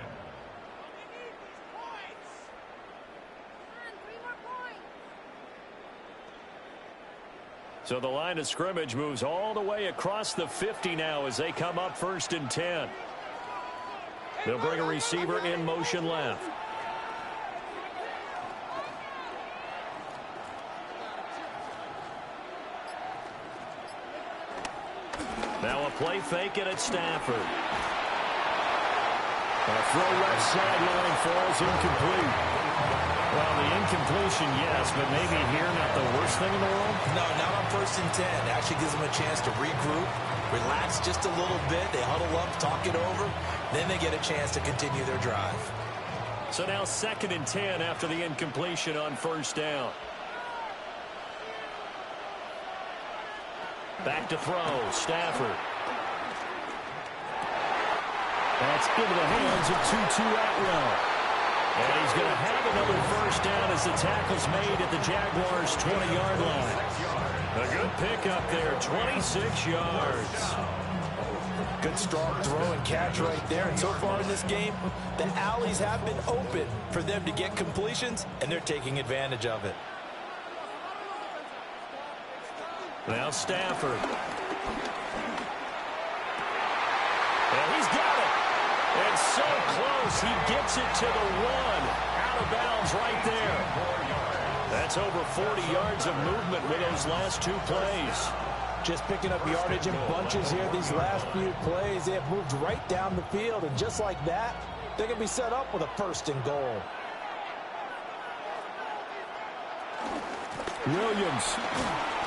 So the line of scrimmage moves all the way across the 50 now as they come up 1st and 10. They'll bring a receiver in motion left. Now a play fake, and it's Stafford. A throw left sideline falls incomplete. Well, the incompletion, yes, but maybe here not the worst thing in the world? No, not on 1st and 10. Actually gives them a chance to regroup, relax just a little bit. They huddle up, talk it over. Then they get a chance to continue their drive. So now 2nd and 10 after the incompletion on 1st down. Back to throw, Stafford. That's into the hands of Tutu Atwell. And he's going to have another 1st down as the tackle's made at the Jaguars' 20-yard line. A good pickup there, 26 yards. Good strong throw and catch right there. And so far in this game, the alleys have been open for them to get completions, and they're taking advantage of it. Now Stafford. And he's got it. And so close. He gets it to the 1. Out of bounds right there. That's over 40 yards of movement with those last 2 plays. Just picking up yardage in bunches here these last few plays. They have moved right down the field, and just like that, they can be set up with a 1st and goal. Williams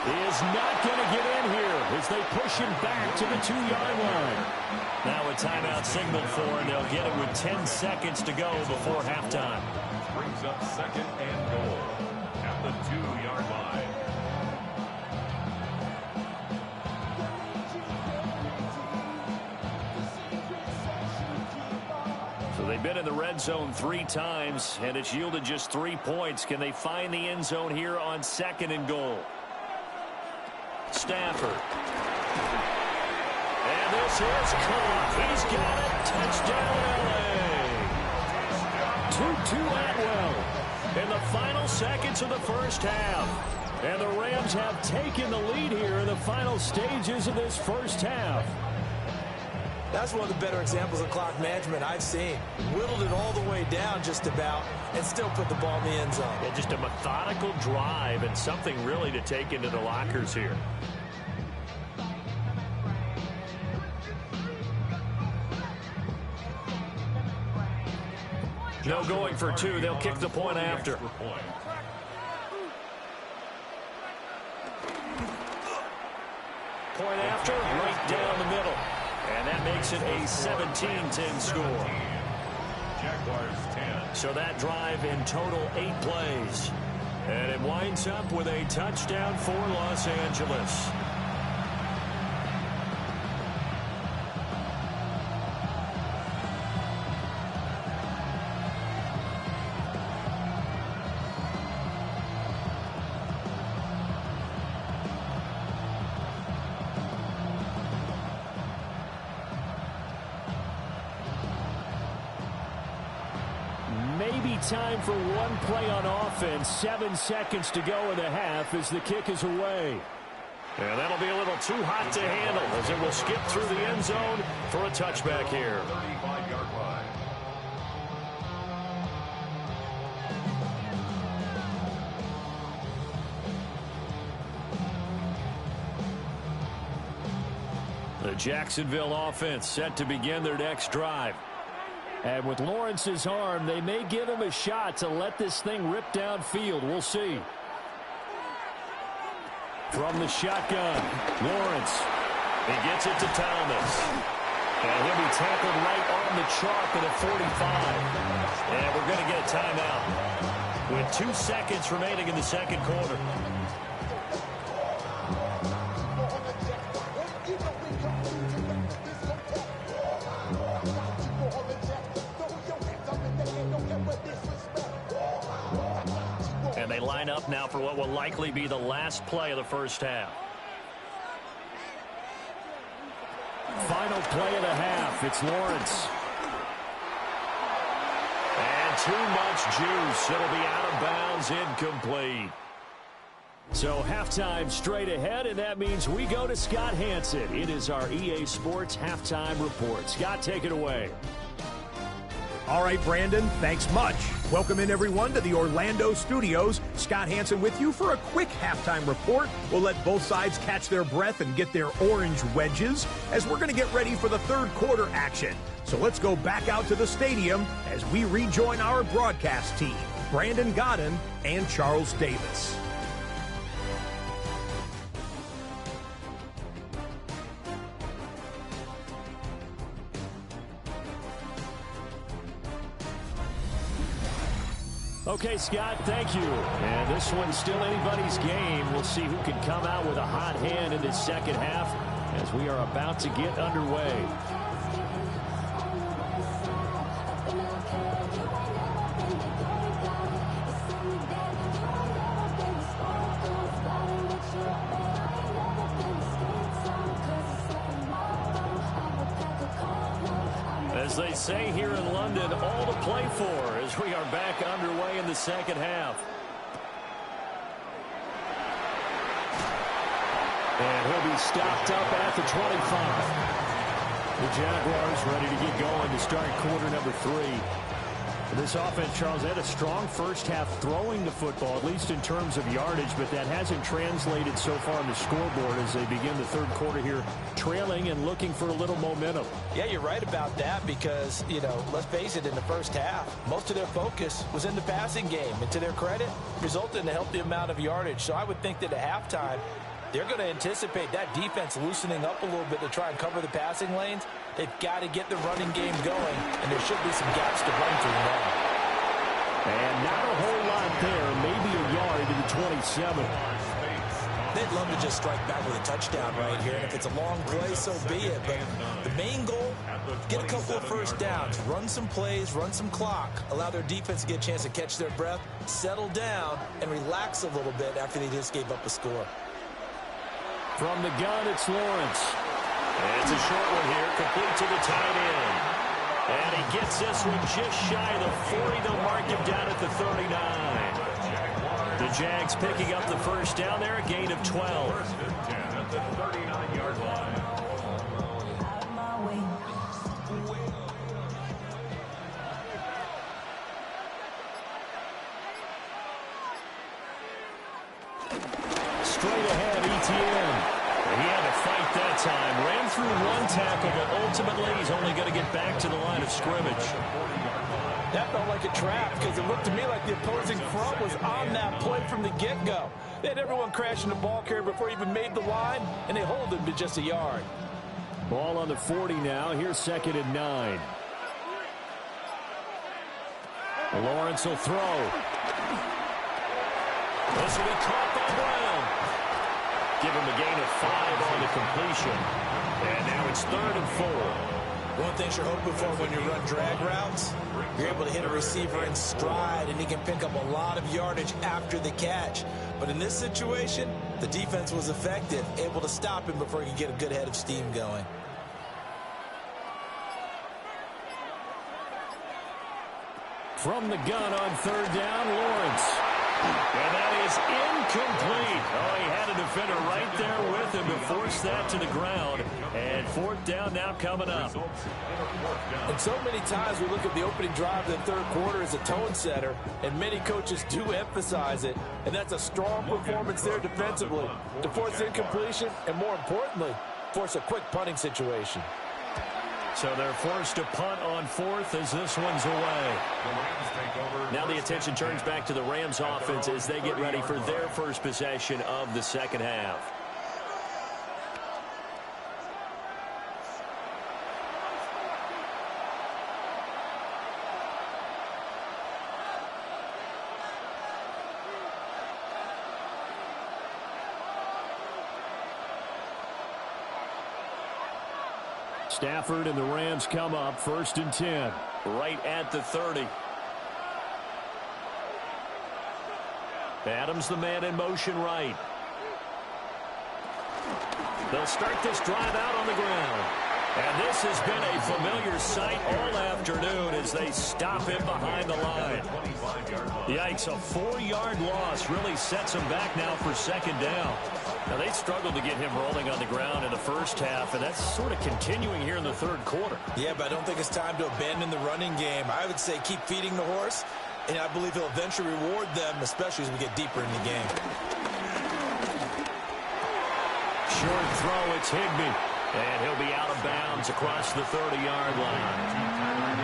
is not going to get in here as they push him back to the 2-yard line. Now a timeout signaled for, and they'll get it with 10 seconds to go before halftime. Brings up 2nd and goal at the 2-yard line. So they've been in the red zone 3 times, and it's yielded just 3 points. Can they find the end zone here on 2nd and goal? Stafford. And this is caught. He's got it. Touchdown, L.A. 2-2 Atwell in the final seconds of the first half. And the Rams have taken the lead here in the final stages of this first half. That's one of the better examples of clock management I've seen. Whittled it all the way down just about and still put the ball in the end zone. Yeah, just a methodical drive and something really to take into the lockers here. No going for 2. They'll kick the point after. Point after, right down the middle. And that makes it a 17-10 score. Jaguars 10. So that drive in total 8 plays. And it winds up with a touchdown for Los Angeles. Maybe time for one play on offense. 7 seconds to go in the half as the kick is away. And that'll be a little too hot to handle as it will skip through the end zone for a touchback here. 35-yard line. The Jacksonville offense set to begin their next drive. And with Lawrence's arm, they may give him a shot to let this thing rip downfield. We'll see. From the shotgun, Lawrence. He gets it to Thomas. And he'll be tackled right on the chalk at a 45. And we're going to get a timeout with 2 seconds remaining in the second quarter. And they line up now for what will likely be the last play of the first half. Final play of the half. It's Lawrence. And too much juice. It'll be out of bounds, incomplete. So halftime straight ahead, and that means we go to Scott Hanson. It is our EA Sports halftime report. Scott, take it away. All right, Brandon, thanks much. Welcome in, everyone, to the Orlando studios. Scott Hanson with you for a quick halftime report. We'll let both sides catch their breath and get their orange wedges as we're going to get ready for the third quarter action. So let's go back out to the stadium as we rejoin our broadcast team, Brandon Godden and Charles Davis. Okay, Scott, thank you. And this one's still anybody's game. We'll see who can come out with a hot hand in this second half as we are about to get underway. As they say here in London, all to play for as we are back underway in the second half. And he'll be stopped up at the 25. The Jaguars ready to get going to start quarter number 3. This offense, Charles, had a strong first half throwing the football, at least in terms of yardage, but that hasn't translated so far on the scoreboard as they begin the third quarter here, trailing and looking for a little momentum. Yeah, you're right about that because, let's face it, in the first half, most of their focus was in the passing game. And to their credit, resulted in a healthy amount of yardage. So I would think that at halftime, they're going to anticipate that defense loosening up a little bit to try and cover the passing lanes. They've got to get the running game going, and there should be some gaps to run through now. And not a whole lot there, maybe a yard to the 27. They'd love to just strike back with a touchdown right here, and if it's a long play, so be it. But the main goal, get a couple of first downs, run some plays, run some clock, allow their defense to get a chance to catch their breath, settle down, and relax a little bit after they just gave up a score. From the gun, it's Lawrence. And it's a short one here, complete to the tight end. And he gets this one just shy of the 40. They'll mark him down at the 39. The Jags picking up the first down there, a gain of 12. First and 10 at the 39-yard line. Straight ahead, ETN. He had to fight that time. Ran through one tackle, but ultimately he's only going to get back to the line of scrimmage. That felt like a trap because it looked to me like the opposing front was on that play from the get-go. They had everyone crashing the ball carrier before he even made the line, and they hold him to just a yard. Ball on the 40 now. Here's 2nd and 9. Lawrence will throw. This will be caught by Brown. Give him a gain of 5 on the completion. And now it's 3rd and 4. One thing you're hoping for when you run drag routes, you're able to hit a receiver in stride, and he can pick up a lot of yardage after the catch. But in this situation, the defense was effective, able to stop him before he could get a good head of steam going. From the gun on 3rd down, Lawrence. And that is incomplete. Oh, he had a defender right there with him to force that to the ground. And 4th down now coming up. And so many times we look at the opening drive of the third quarter as a tone setter, and many coaches do emphasize it. And that's a strong performance there defensively to force incompletion and, more importantly, force a quick punting situation. So they're forced to punt on 4th as this one's away. Now the attention turns back to the Rams offense as they get ready for their first possession of the second half. Stafford and the Rams come up 1st and 10. Right at the 30. Adams the man in motion right. They'll start this drive out on the ground. And this has been a familiar sight all afternoon as they stop him behind the line. Yikes, a 4-yard loss really sets him back now for 2nd down. Now, they struggled to get him rolling on the ground in the first half, and that's sort of continuing here in the third quarter. Yeah, but I don't think it's time to abandon the running game. I would say keep feeding the horse, and I believe he'll eventually reward them, especially as we get deeper in the game. Short throw, it's Higbee. And he'll be out of bounds across the 30-yard line.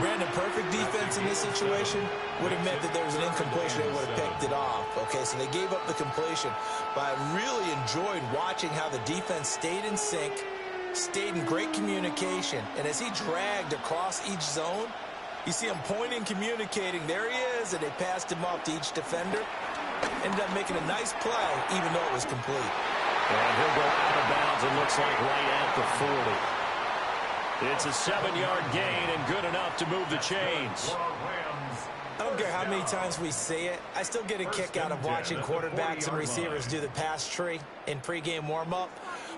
Brandon, perfect defense in this situation would have meant that there was an incompletion. They would have picked it off. Okay, so they gave up the completion. But I really enjoyed watching how the defense stayed in sync, stayed in great communication. And as he dragged across each zone, you see him pointing, communicating. There he is, and they passed him off to each defender. Ended up making a nice play, even though it was complete. And he'll go out of bounds, it looks like right at the 40. It's a 7-yard gain and good enough to move the chains. I don't care how many times we say it, I still get a kick out of watching quarterbacks and receivers do the pass tree in pregame warm-up.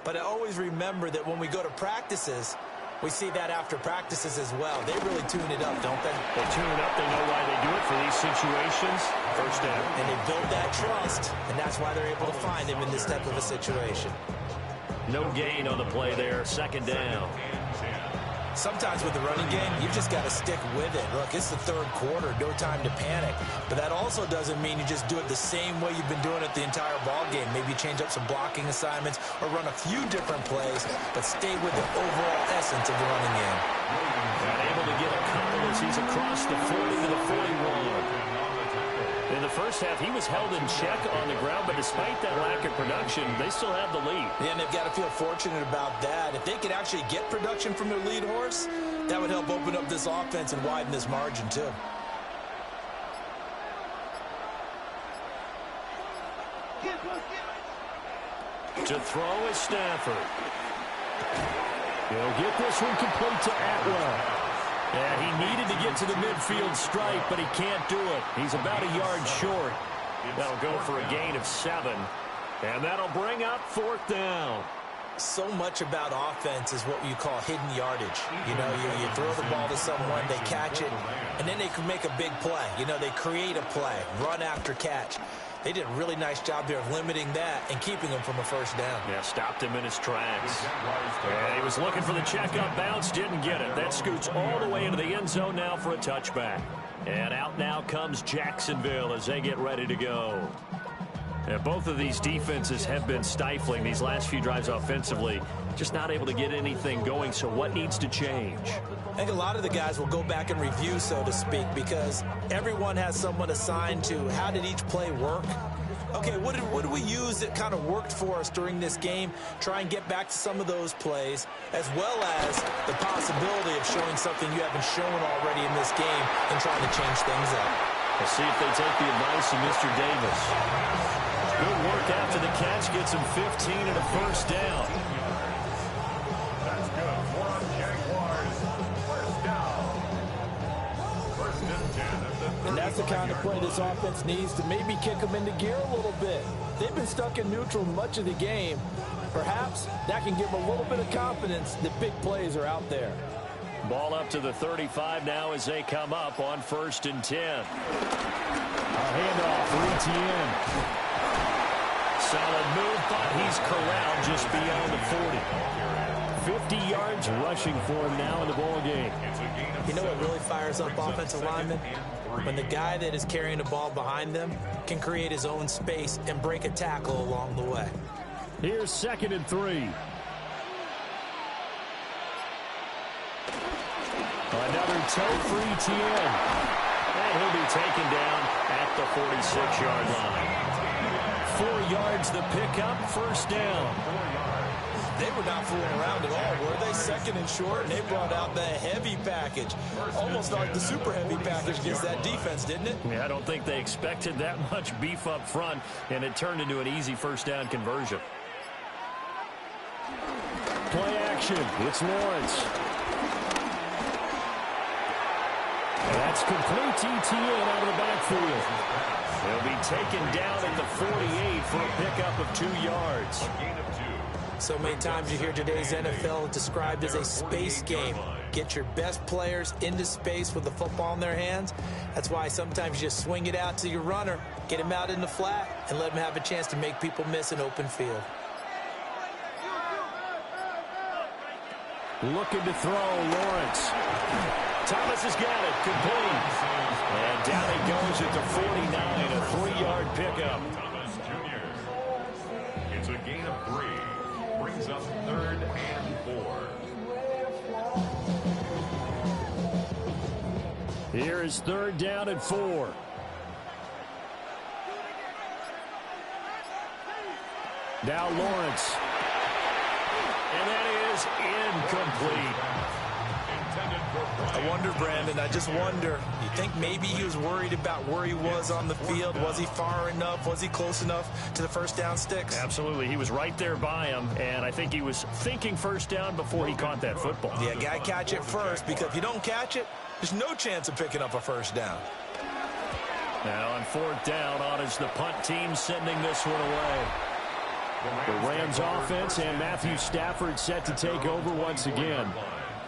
But I always remember that when we go to practices, We see that after practices as well. They really tune it up, don't they? They tune it up. They know why they do it for these situations. First down. And they build that trust, and that's why they're able to find him in this type of a situation. No gain on the play there. Second down. Sometimes with the running game, you've just got to stick with it. Look, it's the third quarter, no time to panic. But that also doesn't mean you just do it the same way you've been doing it the entire ball game. Maybe change up some blocking assignments or run a few different plays, but stay with the overall essence of the running game. Not able to get a couple as he's across the 40 to the 41. In the first half, he was held in check on the ground, but despite that lack of production, they still have the lead. Yeah, and they've got to feel fortunate about that. If they could actually get production from their lead horse, that would help open up this offense and widen this margin, too. To throw is Stafford. He'll get this one complete to Atwell. And he needed to get to the midfield stripe, but he can't do it. He's about a yard short. That'll go for a gain of 7. And that'll bring up 4th down. So much about offense is what you call hidden yardage. You know, you throw the ball to someone, they catch it, and then they can make a big play. You know, they create a play, run after catch. They did a really nice job there of limiting that and keeping him from a first down. Yeah, stopped him in his tracks. And he was looking for the check-up bounce, didn't get it. That scoots all the way into the end zone now for a touchback. And out now comes Jacksonville as they get ready to go. And both of these defenses have been stifling these last few drives offensively. Just not able to get anything going, so what needs to change? I think a lot of the guys will go back and review, so to speak, because everyone has someone assigned to how did each play work. Okay, what did we use that kind of worked for us during this game? Try and get back to some of those plays, as well as the possibility of showing something you haven't shown already in this game and trying to change things up. We'll see if they take the advice of Mr. Davis. Good work after the catch, gets him 15 and a first down. That's good for Jaguars. First down. First and 10 at the And that's the kind of play this offense needs to maybe kick them into gear a little bit. They've been stuck in neutral much of the game. Perhaps that can give them a little bit of confidence that big plays are out there. Ball up to the 35 now as they come up on 1st and 10. A handoff for Etienne. Solid move, but he's corralled just beyond the 40. 50 yards rushing for him now in the ball game. You know what really fires up offensive linemen? When the guy that is carrying the ball behind them can create his own space and break a tackle along the way. Here's 2nd and 3. Another toe for Etienne. And he'll be taken down at the 46-yard line. 4 yards the pickup, first down. They were not fooling around at all, were they? 2nd and short, and they brought out the heavy package. Almost like the super heavy package against that defense, didn't it? Yeah, I don't think they expected that much beef up front, and it turned into an easy first down conversion. Play action. It's Lawrence. That's complete to Etienne out of the backfield. He'll be taken down at the 48 for a pickup of 2 yards. So many times you hear today's NFL described as a space game. Get your best players into space with the football in their hands. That's why sometimes you just swing it out to your runner, get him out in the flat, and let him have a chance to make people miss an open field. Looking to throw, Lawrence. Thomas has got it, complete. And down he goes at the 49, a 3-yard pickup. Thomas Jr. It's a gain of 3. Brings up 3rd and 4. Here is 3rd down and 4. Now Lawrence. And that is incomplete. I wonder, Brandon, I just wonder, you think maybe he was worried about where he was on the field? Was he far enough? Was he close enough to the first down sticks? Absolutely. He was right there by him, and I think he was thinking first down before he caught that football. Yeah, got to catch it first, because if you don't catch it, there's no chance of picking up a first down. Now on 4th down, on is the punt team sending this one away. The Rams offense and Matthew Stafford set to take over once again.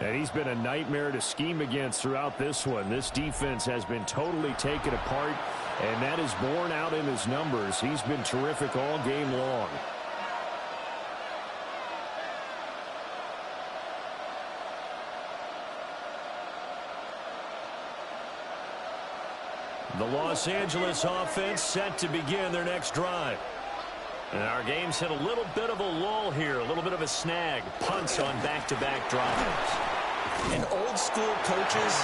And he's been a nightmare to scheme against throughout this one. This defense has been totally taken apart, and that is borne out in his numbers. He's been terrific all game long. The Los Angeles offense set to begin their next drive. And our game's hit a little bit of a lull here, a little bit of a snag. Punts on back-to-back drives. And old-school coaches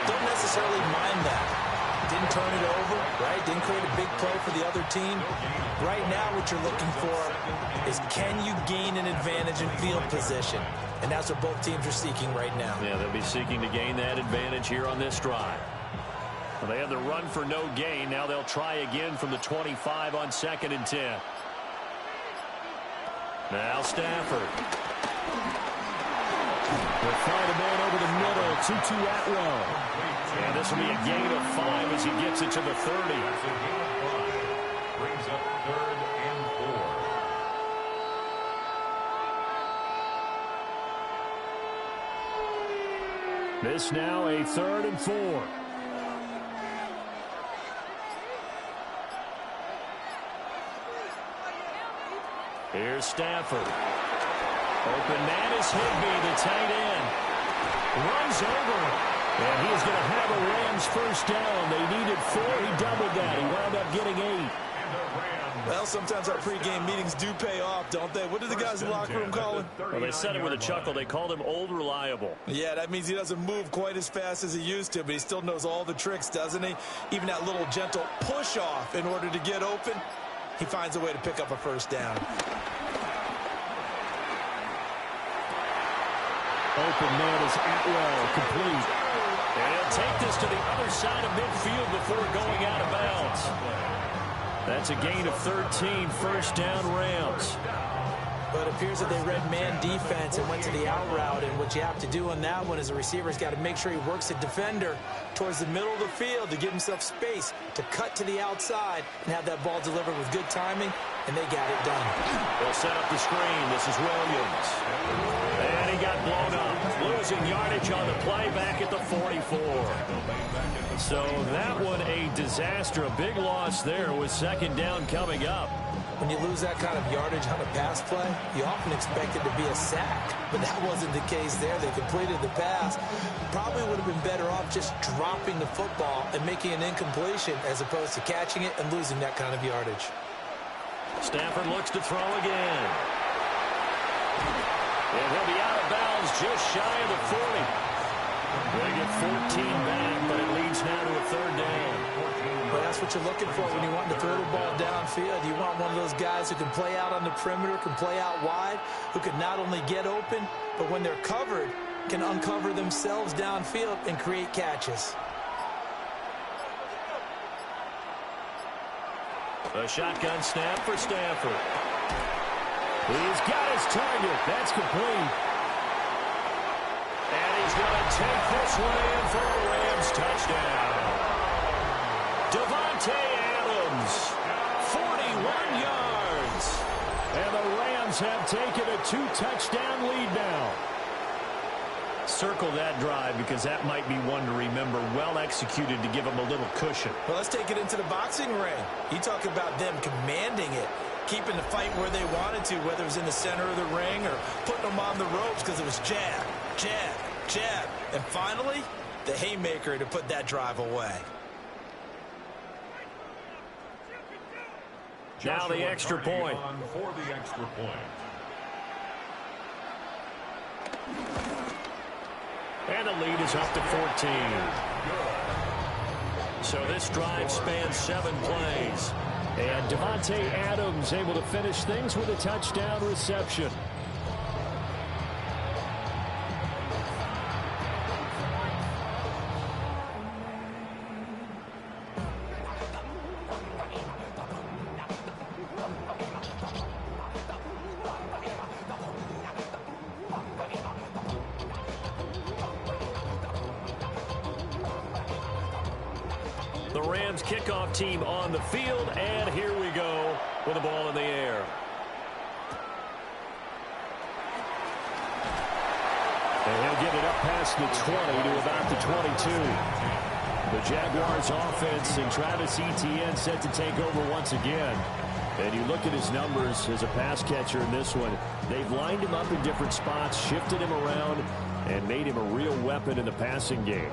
don't necessarily mind that. Didn't turn it over, right? Didn't create a big play for the other team. Right now what you're looking for is, can you gain an advantage in field position? And that's what both teams are seeking right now. Yeah, they'll be seeking to gain that advantage here on this drive. Well, they had the run for no gain. Now they'll try again from the 25 on 2nd and 10. Now Stafford. They'll find a man over the middle. 2-2 Atwell. And this will be a gain of 5 as he gets it to the 30. Brings up 3rd and 4. This now a 3rd and 4. Here's Stafford. Open man is Higbee, the tight end. Runs over him. And he is going to have a Rams first down. They needed 4. He doubled that. He wound up getting 8. Well, sometimes our pregame meetings do pay off, don't they? What do the guys in the locker room call him? Well, they said it with a chuckle. They called him Old Reliable. Yeah, that means he doesn't move quite as fast as he used to, but he still knows all the tricks, doesn't he? Even that little gentle push-off in order to get open, he finds a way to pick up a first down. Open man is Atwell, complete. And he'll take this to the other side of midfield before going out of bounds. That's a gain of 13, first down Rams. But it appears that they read man defense and went to the out route. And what you have to do on that one as a receiver's got to make sure he works the defender towards the middle of the field to give himself space to cut to the outside and have that ball delivered with good timing, and they got it done. They'll set up the screen. This is Williams. And he got blown up. Losing yardage on the play back at the 44. So that one a disaster. A big loss there with 2nd down coming up. When you lose that kind of yardage on a pass play, you often expect it to be a sack. But that wasn't the case there. They completed the pass. Probably would have been better off just dropping the football and making an incompletion as opposed to catching it and losing that kind of yardage. Stafford looks to throw again. And he'll be out of bounds just shy of the 40. They get 14 back, but it leads now to a 3rd down. Well, that's what you're looking for when you want to throw the ball downfield. You want one of those guys who can play out on the perimeter, can play out wide, who can not only get open, but when they're covered, can uncover themselves downfield and create catches. A shotgun snap for Stafford. He's got his target. That's complete. And he's going to take this one in for a Rams touchdown. Davante Adams, 41 yards. And the Rams have taken a 2-touchdown lead now. Circle that drive because that might be one to remember. Well executed to give them a little cushion. Well, let's take it into the boxing ring. You talk about them commanding it, keeping the fight where they wanted to, whether it was in the center of the ring or putting them on the ropes because it was jab, jab, jab. And finally, the haymaker to put that drive away. Now the extra point. For the extra point. And the lead is up to 14. So this drive spans 7 plays. And Davante Adams able to finish things with a touchdown reception. The Rams kickoff team on the field, and here we go with the ball in the air. And he'll get it up past the 20 to about the 22. The Jaguars offense and Travis Etienne set to take over once again. And you look at his numbers as a pass catcher in this one. They've lined him up in different spots, shifted him around, and made him a real weapon in the passing game.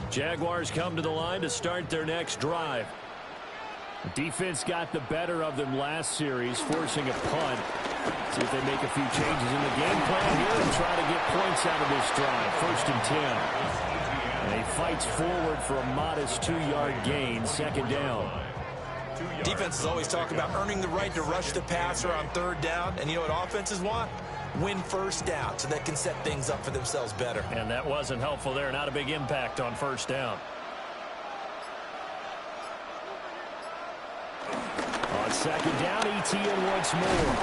Jaguars come to the line to start their next drive. The defense got the better of them last series, forcing a punt. See if they make a few changes in the game plan here and try to get points out of this drive. 1st and 10. And he fights forward for a modest 2-yard gain, 2nd down. Defenses always talk about earning the right to rush the passer on 3rd down. And you know what offenses want? Win 1st down so they can set things up for themselves better. And that wasn't helpful there. Not a big impact on 1st down. On 2nd down, Etienne once more.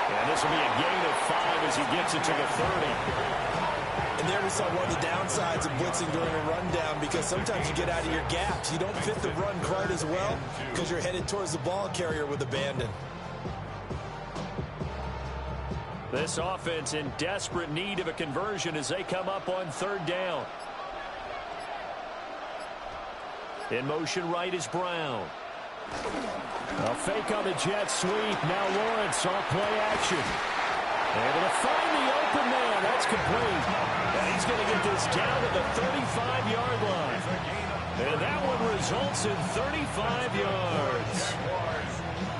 And this will be a gain of 5 as he gets it to the 30. And there we saw one of the downsides of blitzing during a rundown, because sometimes you get out of your gaps. You don't fit the run quite as well because you're headed towards the ball carrier with abandon. This offense in desperate need of a conversion as they come up on 3rd down. In motion right is Brown. A fake on the jet sweep. Now Lawrence off play action. Able to find the open man. That's complete. And he's going to get this down to the 35-yard line. And that one results in 35 yards.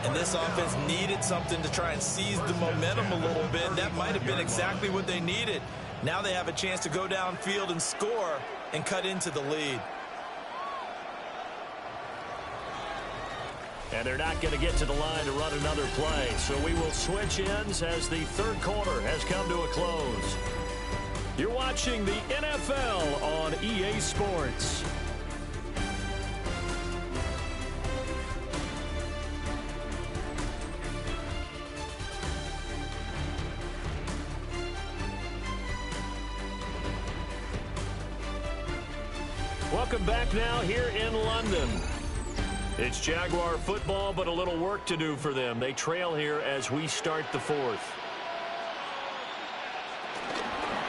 And this offense needed something to try and seize the momentum a little bit. That might have been exactly what they needed. Now they have a chance to go downfield and score and cut into the lead. And they're not going to get to the line to run another play. So we will switch ends as the 3rd quarter has come to a close. You're watching the NFL on EA Sports. Welcome back now here in London. It's Jaguar football, but a little work to do for them. They trail here as we start the 4th.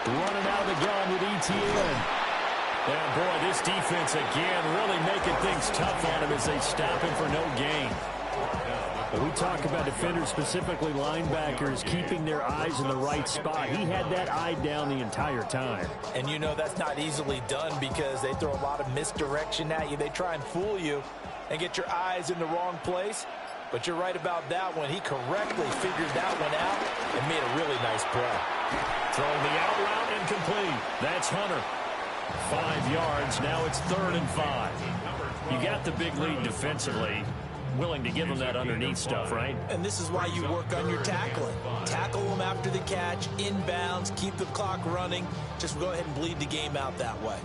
Running out of the gun with Etienne. And boy, this defense again really making things tough on him as they stop him for no gain. But we talk about defenders, specifically linebackers, keeping their eyes in the right spot. He had that eye down the entire time. And you know that's not easily done because they throw a lot of misdirection at you. They try and fool you and get your eyes in the wrong place. But you're right about that one. He correctly figured that one out and made a really nice play. Throwing the out route incomplete. That's Hunter. 5 yards. Now it's 3rd and 5. You got the big lead defensively. Willing to give them that underneath stuff, right? And this is why you work on your tackling. Tackle them after the catch, inbounds, keep the clock running. Just go ahead and bleed the game out that way.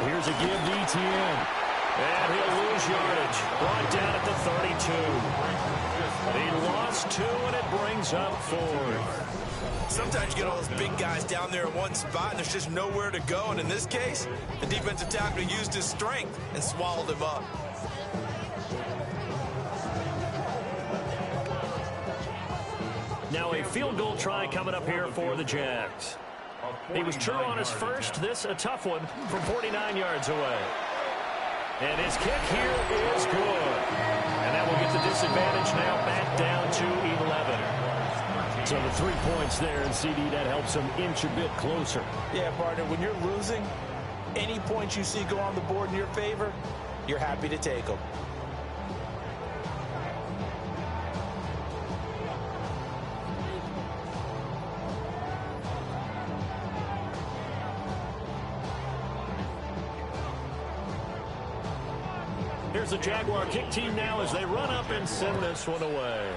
Here's a give to Etienne. And he'll lose yardage. Brought down at the 32. He lost 2, and it brings up 4. Sometimes you get all those big guys down there in one spot, and there's just nowhere to go. And in this case, the defensive tackle used his strength and swallowed him up. Now a field goal try coming up here for the Jags. He was true on his first. This a tough one from 49 yards away. And his kick here is good. And that will get the disadvantage now back down to 11. So the 3 points there, and CD, that helps them inch a bit closer. Yeah, partner, when you're losing, any points you see go on the board in your favor, you're happy to take them. Here's the Jaguar kick team now as they run up and send this one away.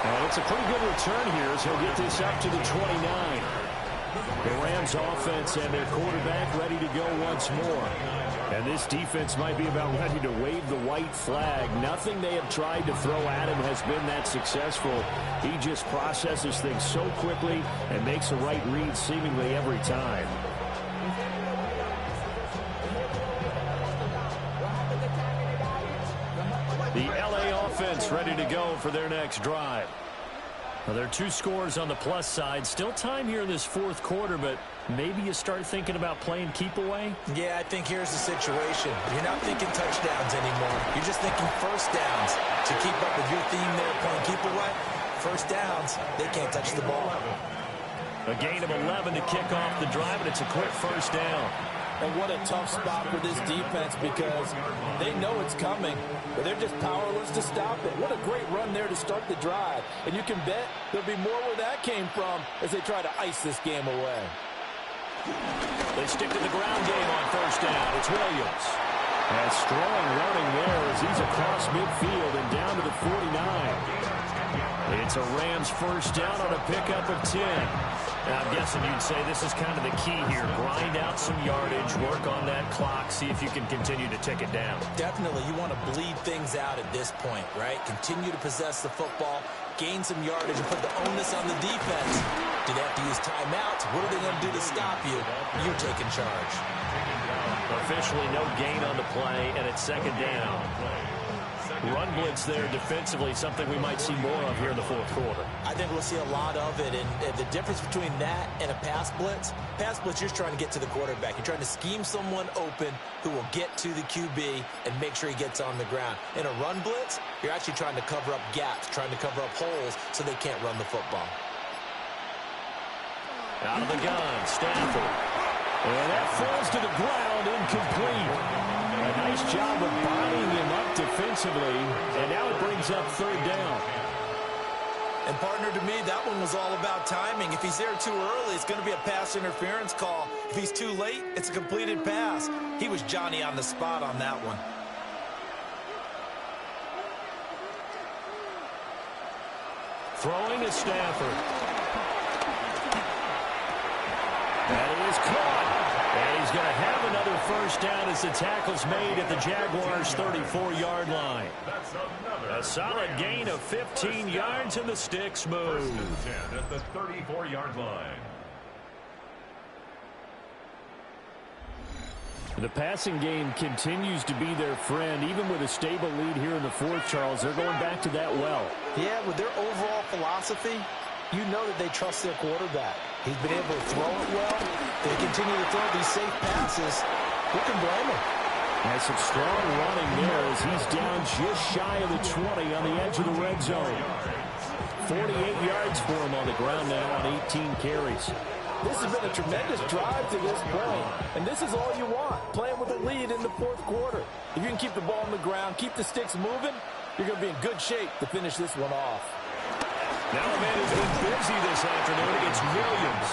And it's a pretty good return here as he'll get this up to the 29. The Rams offense and their quarterback ready to go once more. And this defense might be about ready to wave the white flag. Nothing they have tried to throw at him has been that successful. He just processes things so quickly and makes the right read seemingly every time. The LA offense ready to go for their next drive. Well, there are 2 scores on the plus side. Still time here in this fourth quarter, but maybe you start thinking about playing keep away? Yeah, I think here's the situation. You're not thinking touchdowns anymore. You're just thinking first downs. To keep up with your theme there, playing keep away, first downs, they can't touch the ball. A gain of 11 to kick off the drive, and it's a quick first down. And what a tough spot for this defense because they know it's coming, but they're just powerless to stop it. What a great run there to start the drive. And you can bet there'll be more where that came from as they try to ice this game away. They stick to the ground game on first down. It's Williams. And strong running there as he's across midfield and down to the 49. It's a Rams first down on a pickup of 10. Now, I'm guessing you'd say this is kind of the key here. Grind out some yardage, work on that clock, see if you can continue to tick it down. Definitely. You want to bleed things out at this point, right? Continue to possess the football, gain some yardage, and put the onus on the defense. Do they have to use timeouts? What are they going to do to stop you? You're taking charge. Officially no gain on the play, and it's second down. Run blitz there defensively, something we might see more of here in the fourth quarter. I think we'll see a lot of it, and the difference between that and a pass blitz, you're trying to get to the quarterback. You're trying to scheme someone open who will get to the QB and make sure he gets on the ground. In a run blitz, you're actually trying to cover up gaps, trying to cover up holes so they can't run the football. Out of the gun, Stafford. And that falls to the ground, incomplete. A nice job of bodying him up defensively, and now it brings up third down. And partner, to me, that one was all about timing. If he's there too early, it's going to be a pass interference call. If he's too late, it's a completed pass. He was Johnny on the spot on that one. Throwing is Stafford. That is caught. And he's going to have another first down as the tackle's made at the Jaguars' 34-yard line. A solid gain of 15 yards, and the sticks move. First and 10 at the 34-yard line. The passing game continues to be their friend. Even with a stable lead here in the fourth, Charles, they're going back to that well. Yeah, with their overall philosophy, you know that they trust their quarterback. He's been able to throw it well. They continue to throw these safe passes. Who can blame him? Has some strong running there as he's down just shy of the 20 on the edge of the red zone. 48 yards for him on the ground now on 18 carries. This has been a tremendous drive to this point, and this is all you want, playing with a lead in the fourth quarter. If you can keep the ball on the ground, keep the sticks moving, you're going to be in good shape to finish this one off. Now the man who's been busy this afternoon against Williams.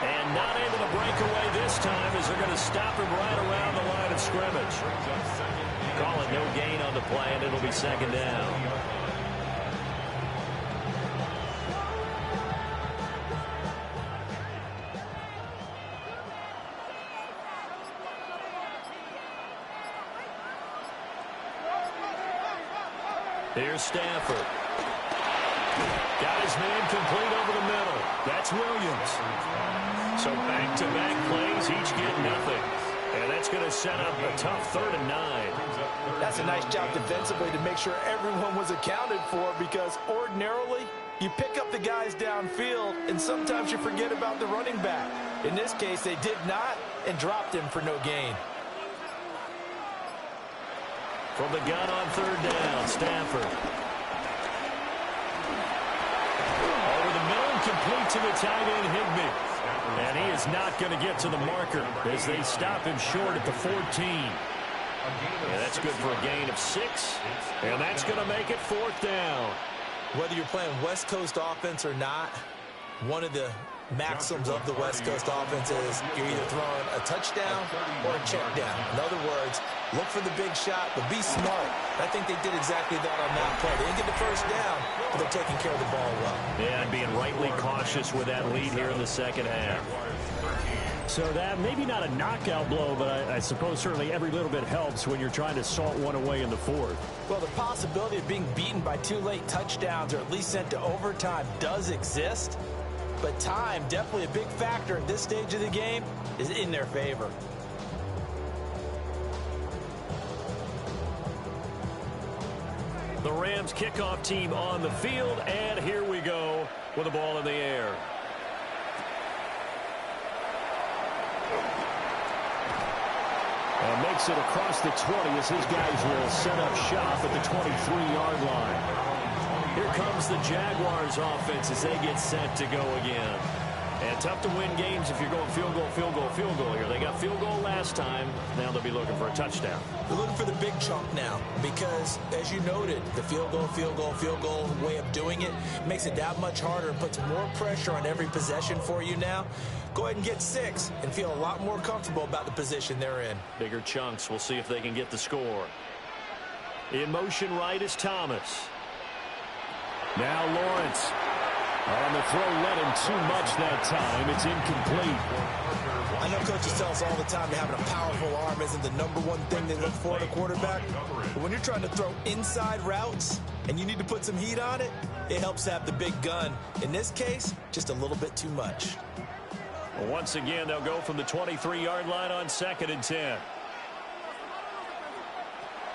And not able to break away this time as they're going to stop him right around the line of scrimmage. Call it no gain on the play, and it'll be second down. Here's Stafford. Got his man complete over the middle. That's Williams. So back-to-back plays, each get nothing. And that's going to set up a tough 3rd and 9. That's a nice job defensively to make sure everyone was accounted for, because ordinarily you pick up the guys downfield and sometimes you forget about the running back. In this case, they did not and dropped him for no gain. From the gun on 3rd down, Stafford. Over the middle, complete to the tight end, Higbee. And he is not going to get to the marker as they stop him short at the 14. Yeah, that's good for a gain of 6. And that's going to make it 4th down. Whether you're playing West Coast offense or not, one of the maxims of the West Coast offense is you're either throwing a touchdown or a check down. In other words, look for the big shot, but be smart. I think they did exactly that on that play. They didn't get the first down, but they're taking care of the ball well. Yeah, and being rightly cautious with that lead here in the second half. So that maybe not a knockout blow, but I suppose certainly every little bit helps when you're trying to salt one away in the fourth. Well, the possibility of being beaten by 2 late touchdowns or at least sent to overtime does exist. But time, definitely a big factor at this stage of the game, is in their favor. The Rams kickoff team on the field, and here we go with the ball in the air. And makes it across the 20 as his guys will set up shop at the 23-yard line. Here comes the Jaguars offense as they get set to go again. And tough to win games if you're going field goal, field goal, field goal here. They got field goal last time. Now they'll be looking for a touchdown. They're looking for the big chunk now because, as you noted, the field goal way of doing it makes it that much harder and puts more pressure on every possession for you now. Go ahead and get 6 and feel a lot more comfortable about the position they're in. Bigger chunks. We'll see if they can get the score. In motion right is Thomas. Now Lawrence. On the throw, led him too much that time. It's incomplete. I know coaches tell us all the time that having a powerful arm isn't the #1 thing they look for in a quarterback. But when you're trying to throw inside routes and you need to put some heat on it, it helps to have the big gun. In this case, just a little bit too much. Well, once again, they'll go from the 23-yard line on 2nd and 10.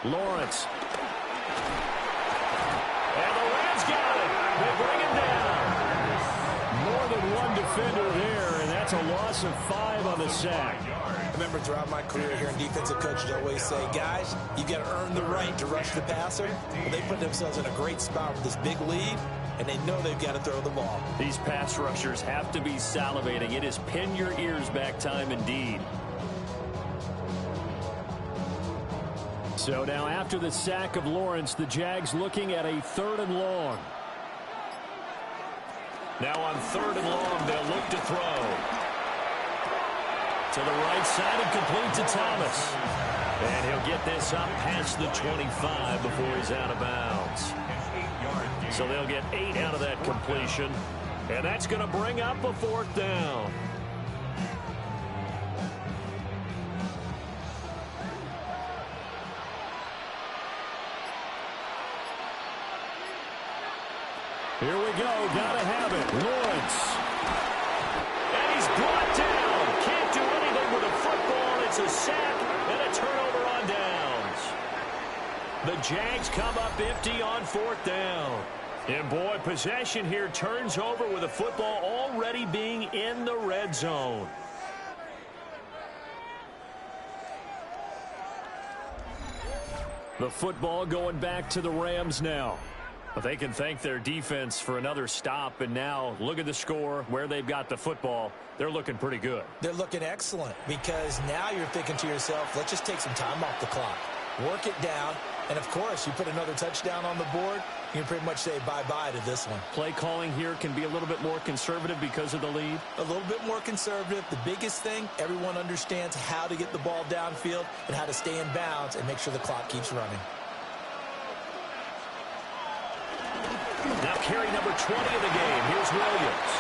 Lawrence. And the Rams got it. They bring him down. More than one defender there, and that's a loss of 5 on the sack. I remember throughout my career here in defensive coaches always say, guys, you've got to earn the right to rush the passer. Well, they put themselves in a great spot with this big lead, and they know they've got to throw the ball. These pass rushers have to be salivating. It is pin your ears back time indeed. So now after the sack of Lawrence, the Jags looking at a 3rd and long. Now on 3rd and long, they'll look to throw. To the right side and complete to Thomas. And he'll get this up past the 25 before he's out of bounds. So they'll get 8 out of that completion. And that's going to bring up a 4th down. Here we go. Gotta have it. Lawrence. And he's brought down. Can't do anything with a football. It's a sack and a turnover on downs. The Jags come up empty on 4th down. And boy, possession here turns over with the football already being in the red zone. The football going back to the Rams now. But they can thank their defense for another stop, and now look at the score, where they've got the football. They're looking pretty good. They're looking excellent because now you're thinking to yourself, let's just take some time off the clock. Work it down, and of course, you put another touchdown on the board, you can pretty much say bye-bye to this one. Play calling here can be a little bit more conservative because of the lead. A little bit more conservative. The biggest thing, everyone understands how to get the ball downfield and how to stay in bounds and make sure the clock keeps running. Now carry number 20 of the game. Here's Williams.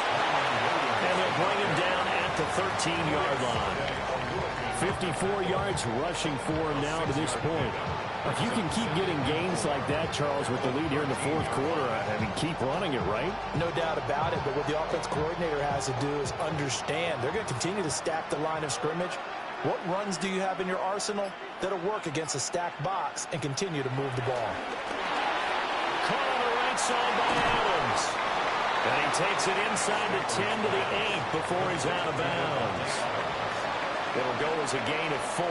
And they'll bring him down at the 13-yard line. 54 yards rushing for him now to this point. If you can keep getting gains like that, Charles, with the lead here in the 4th quarter, I mean, keep running it, right? No doubt about it, but what the offense coordinator has to do is understand they're going to continue to stack the line of scrimmage. What runs do you have in your arsenal that'll work against a stacked box and continue to move the ball? Caught on the right side by Adams. And he takes it inside the 10 to the 8 before he's out of bounds. It'll go as a gain of 4.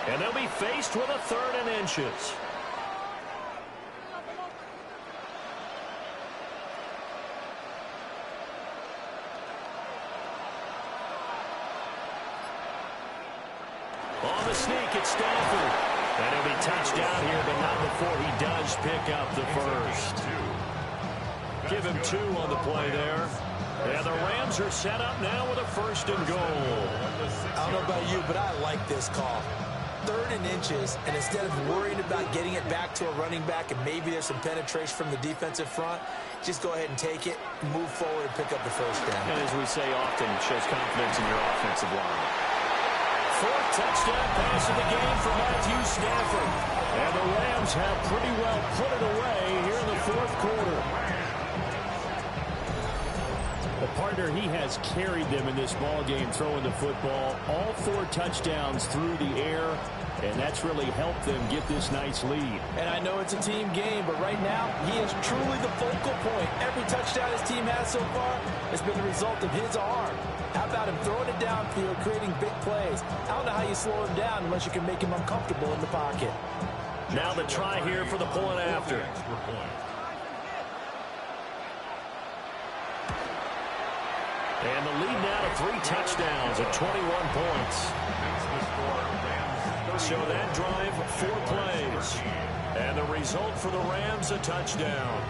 And they'll be faced with a 3rd and inches. On the sneak, it's Stafford. And he'll be touched down here, but not before he does pick up the first. Give him 2 on the play there. And the Rams are set up now with a 1st and goal. I don't know about you, but I like this call. 3rd and inches, and instead of worrying about getting it back to a running back and maybe there's some penetration from the defensive front, just go ahead and take it, move forward, and pick up the 1st down. And as we say often, it shows confidence in your offensive line. 4th touchdown pass of the game for Matthew Stafford. And the Rams have pretty well put it away here in the 4th quarter. The partner, he has carried them in this ball game throwing the football. All 4 touchdowns through the air, and that's really helped them get this nice lead. And I know it's a team game, but right now, he is truly the focal point. Every touchdown his team has so far has been the result of his arm. How about him throwing it downfield, creating big plays? I don't know how you slow him down unless you can make him uncomfortable in the pocket. Now the try here for the point after. And the lead now to 3 touchdowns at 21 points. So that drive, 4 plays. And the result for the Rams, a touchdown.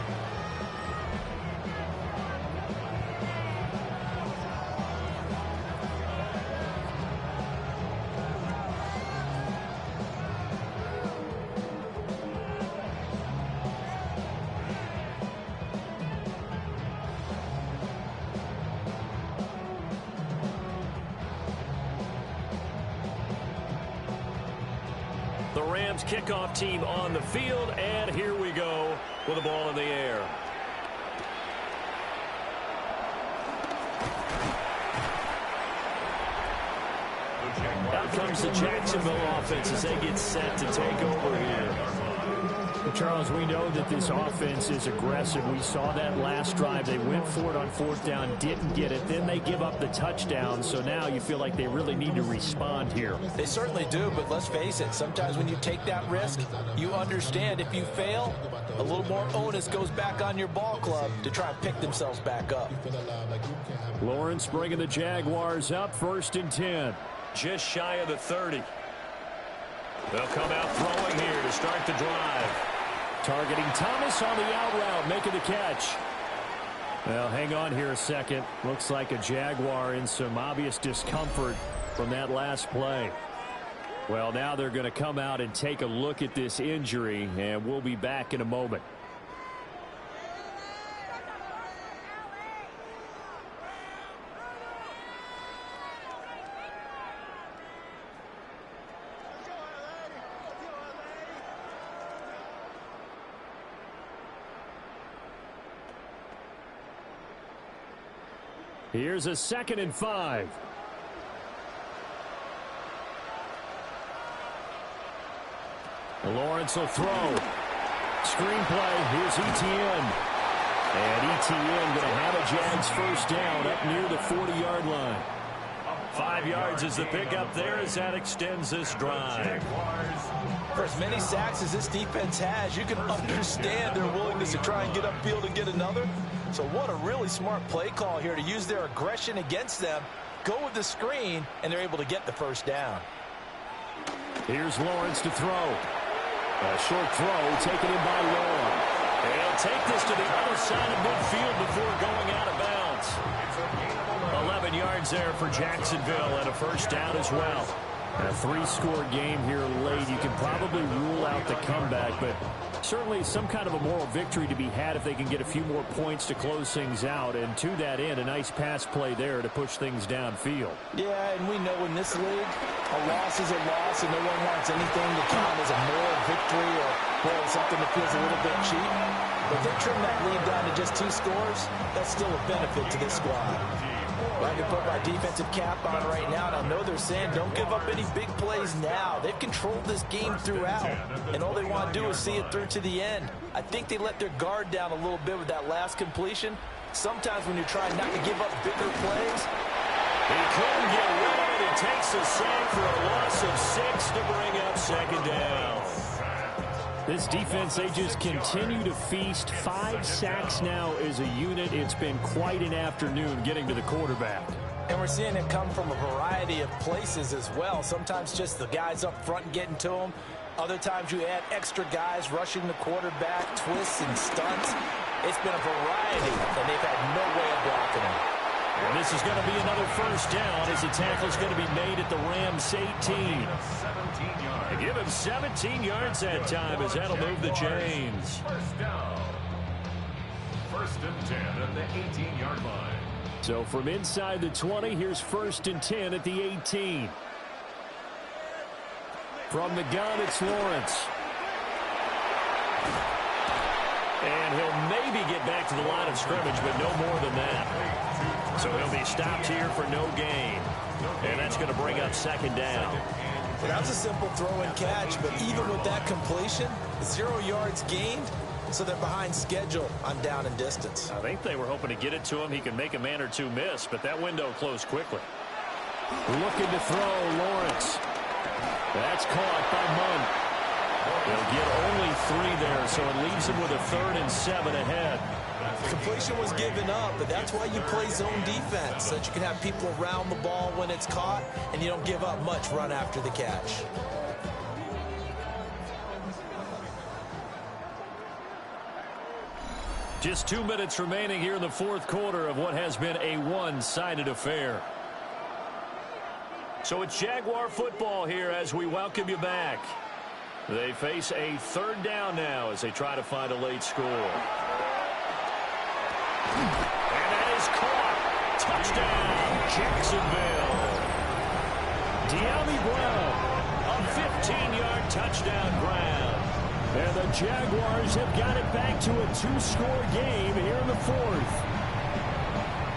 The Rams kickoff team on the field, and here we go with the ball in the air. Out comes the Jacksonville offense as they get set to take over here. Well, Charles, we know that this offense is aggressive. We saw that last drive. They went for it on 4th down, didn't get it. Then they give up the touchdown. So now you feel like they really need to respond here. They certainly do, but let's face it. Sometimes when you take that risk, you understand if you fail, a little more onus goes back on your ball club to try and pick themselves back up. Lawrence bringing the Jaguars up, 1st and 10. Just shy of the 30. They'll come out throwing here to start the drive. Targeting Thomas on the out route, making the catch. Well, hang on here a second. Looks like a Jaguar in some obvious discomfort from that last play. Well, now they're going to come out and take a look at this injury, and we'll be back in a moment. Here's a 2nd and 5. Lawrence will throw. Screenplay. Here's Etienne. And Etienne going to have a Jags 1st down up near the 40-yard line. 5 yards is the pickup there as that extends this drive. For as many sacks as this defense has, you can understand their willingness to try and get upfield and get another. So what a really smart play call here to use their aggression against them, go with the screen, and they're able to get the 1st down. Here's Lawrence to throw. A short throw taken in by Long. And he'll take this to the other side of midfield before going out of bounds. 11 yards there for Jacksonville and a 1st down as well. A 3-score game here late. You can probably rule out the comeback, but certainly some kind of a moral victory to be had if they can get a few more points to close things out. And to that end, a nice pass play there to push things downfield. Yeah, and we know in this league, a loss is a loss, and no one wants anything to count as a moral victory or, well, something that feels a little bit cheap. But if they trim that lead down to just 2 scores, that's still a benefit to this squad. Well, I can put my defensive cap on right now, and I know they're saying don't give up any big plays now. They've controlled this game throughout, and all they want to do is see it through to the end. I think they let their guard down a little bit with that last completion. Sometimes when you're trying not to give up bigger plays, he couldn't get rid of it. He takes a sack for a loss of 6 to bring up 2nd down. This defense, they just continue to feast. 5 sacks now as a unit. It's been quite an afternoon getting to the quarterback. And we're seeing it come from a variety of places as well. Sometimes just the guys up front and getting to them. Other times you add extra guys rushing the quarterback, twists and stunts. It's been a variety, and they've had no way of blocking them. And this is going to be another first down as the tackle's going to be made at the Rams 18. They give him 17 yards that time as that'll move the chains. First down. First and 10 at the 18-yard line. So from inside the 20, here's first and 10 at the 18. From the gun, it's Lawrence. And he'll maybe get back to the line of scrimmage, but no more than that. So he'll be stopped here for no gain. And that's going to bring up second down. Well, that was a simple throw and catch, but even with that completion, 0 yards gained, so they're behind schedule on down and distance. I think they were hoping to get it to him. He can make a man or two miss, but that window closed quickly. Looking to throw, Lawrence. That's caught by Munt. They'll get only 3 there, so it leaves him with a 3rd and 7 ahead. Completion was given up, but that's why you play zone defense, so that you can have people around the ball when it's caught, and you don't give up much run after the catch. Just 2 minutes remaining here in the fourth quarter of what has been a one-sided affair. So it's Jaguar football here as we welcome you back. They face a 3rd down now as they try to find a late score. And that is caught. Touchdown, Jacksonville. De'Ami Brown, a 15-yard touchdown grab. And the Jaguars have got it back to a 2-score game here in the fourth.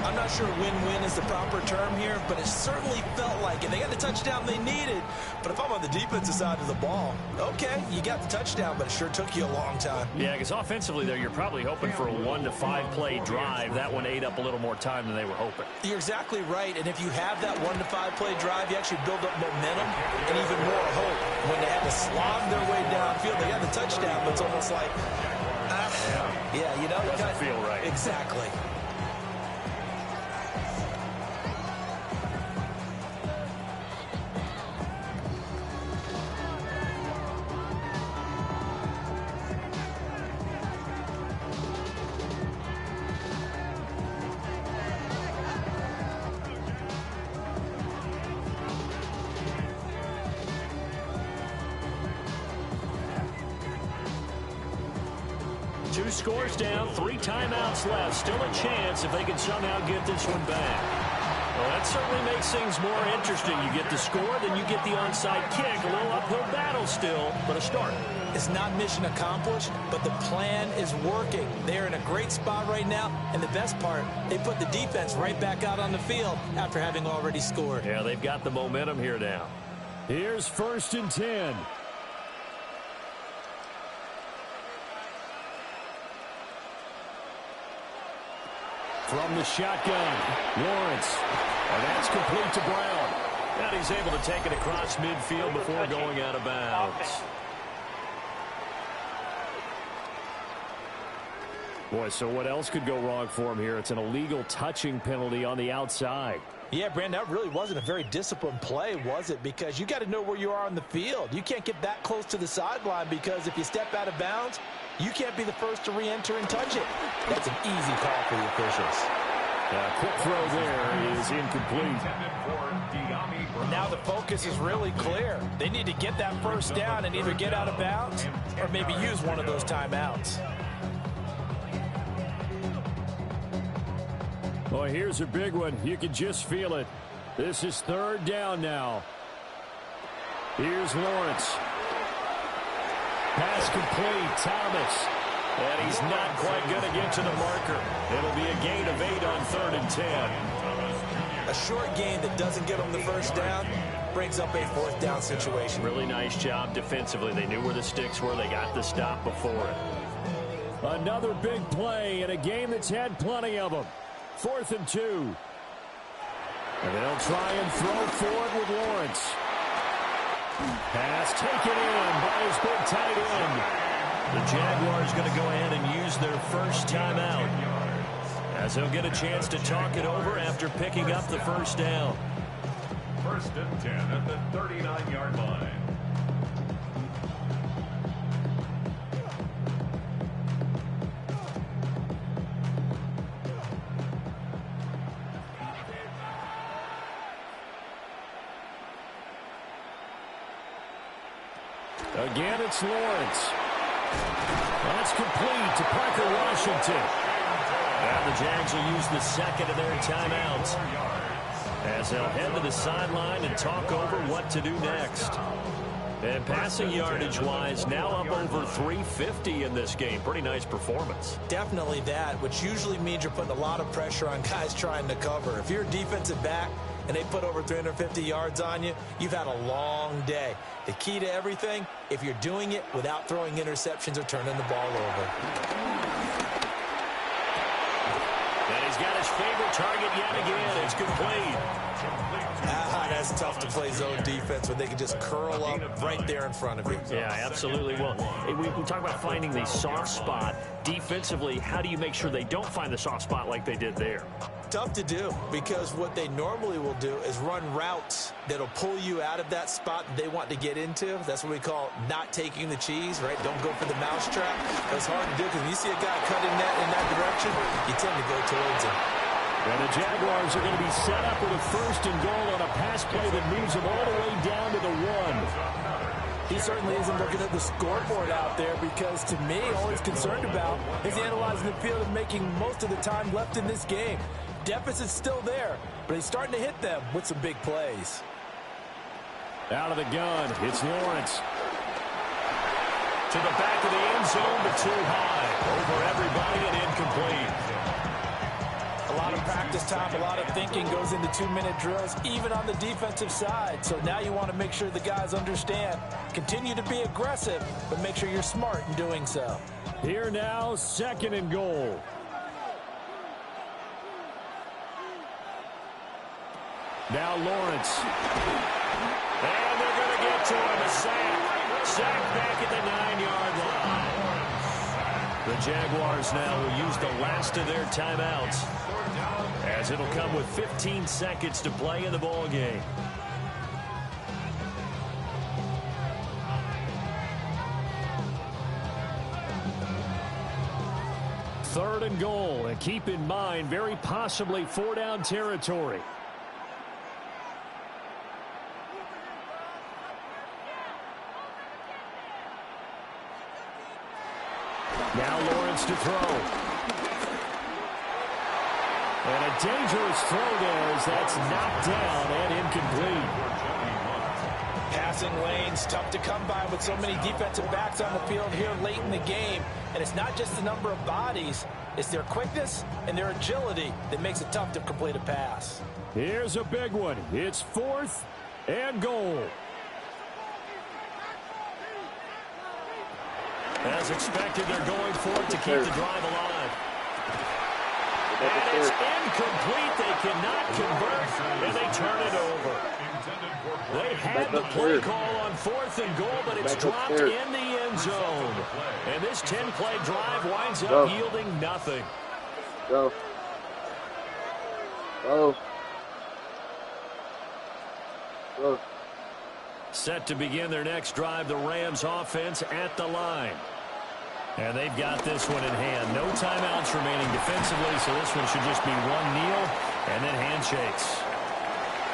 I'm not sure win-win is the proper term here, but it certainly felt like it. They got the touchdown they needed, but if I'm on the defensive side of the ball, okay, you got the touchdown, but it sure took you a long time. Yeah, because offensively there, you're probably hoping for a 1 to 5 play drive. That one ate up a little more time than they were hoping. You're exactly right, and if you have that 1 to 5 play drive, you actually build up momentum and even more hope. When they had to slog their way downfield, they got the touchdown, but it's almost like, yeah, you know, it doesn't feel right. Exactly. Two scores down, 3 timeouts left. Still a chance if they can somehow get this one back. Well, that certainly makes things more interesting. You get the score, then you get the onside kick. A little uphill battle still, but a start. It's not mission accomplished, but the plan is working. They're in a great spot right now, and the best part, they put the defense right back out on the field after having already scored. Yeah, they've got the momentum here now. Here's first and 10. From the shotgun, Lawrence. And that's complete to Brown. And he's able to take it across midfield before going out of bounds. Boy, so what else could go wrong for him here? It's an illegal touching penalty on the outside. Yeah, Brandon, that really wasn't a very disciplined play, was it? Because you got to know where you are on the field. You can't get that close to the sideline because if you step out of bounds, you can't be the first to re-enter and touch it. That's an easy call for the officials. Quick throw there is incomplete. Now the focus is really clear. They need to get that first down and either get out of bounds or maybe use one of those timeouts. Well, here's a big one. You can just feel it. This is 3rd down now. Here's Lawrence. Pass complete. Thomas. And he's not quite going to get to the marker. It'll be a gain of 8 on 3rd and 10. A short gain that doesn't get them the first down brings up a 4th down situation. Really nice job defensively. They knew where the sticks were. They got the stop before it. Another big play in a game that's had plenty of them. 4th and 2. And they'll try and throw forward with Lawrence. Pass taken in by his big tight end. The Jaguars going to go ahead and use their first timeout, as they'll get a chance to talk it over after picking up the first down. First and 10 at the 39-yard line. Again, it's Lawrence. That's complete to Parker Washington. And the Jags will use the second of their timeouts as they'll head to the sideline and talk over what to do next. And passing yardage-wise, now up over 350 in this game. Pretty nice performance. Definitely that, which usually means you're putting a lot of pressure on guys trying to cover. If you're a defensive back and they put over 350 yards on you, you've had a long day. The key to everything, if you're doing it without throwing interceptions or turning the ball over. And he's got his favorite target yet again. It's complete. That's tough to play zone defense when they can just curl up right there in front of you. Yeah, absolutely. Well, we talk about finding the soft spot. Defensively, how do you make sure they don't find the soft spot like they did there? Tough to do, because what they normally will do is run routes that'll pull you out of that spot that they want to get into. That's what we call not taking the cheese, right? Don't go for the mousetrap. That's hard to do, because when you see a guy cutting that in that direction, you tend to go towards him. And the Jaguars are going to be set up with a 1st and goal on a pass play that moves them all the way down to the 1. He certainly isn't looking at the scoreboard out there, because to me, all he's concerned about is analyzing the field and making most of the time left in this game. Deficit's still there, but he's starting to hit them with some big plays. Out of the gun, it's Lawrence. To the back of the end zone, but too high. Over everybody and incomplete. A lot of practice time, a lot of thinking goes into 2-minute drills, even on the defensive side. So now you want to make sure the guys understand. Continue to be aggressive, but make sure you're smart in doing so. Here now, 2nd and goal. Now Lawrence. And they're going to get to him. A sack. Sack back at the 9-yard line. The Jaguars now will use the last of their timeouts, as it'll come with 15 seconds to play in the ball game. Third and goal, and keep in mind, very possibly 4-down territory. Now Lawrence to throw. And a dangerous throw there as that's knocked down and incomplete. Passing lanes, tough to come by with so many defensive backs on the field here late in the game. And it's not just the number of bodies, it's their quickness and their agility that makes it tough to complete a pass. Here's a big one. It's 4th and goal. As expected, they're going for it to keep the drive alive. And it's incomplete. They cannot convert, and they turn it over. They had the play call on 4th and goal, but it's dropped in the end zone. And this 10-play drive winds up yielding nothing. Go. Go. Go. Set to begin their next drive, the Rams offense at the line. And they've got this one in hand. No timeouts remaining defensively, so this one should just be one kneel and then handshakes.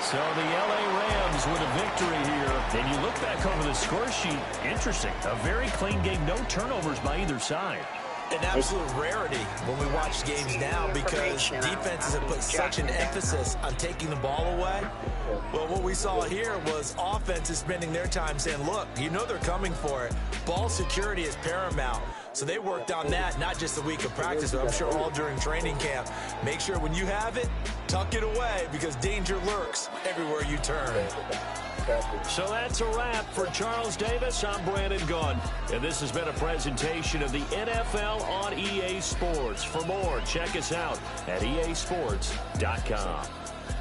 So the L.A. Rams with a victory here. And you look back over the score sheet, interesting. A very clean game, no turnovers by either side. An absolute rarity when we watch games now, because defenses have put such an emphasis on taking the ball away. Well, what we saw here was offenses spending their time saying, look, you know they're coming for it. Ball security is paramount. So they worked on that, not just a week of practice, but I'm sure all during training camp. Make sure when you have it, tuck it away, because danger lurks everywhere you turn. So that's a wrap for Charles Davis. I'm Brandon Gunn, and this has been a presentation of the NFL on EA Sports. For more, check us out at easports.com.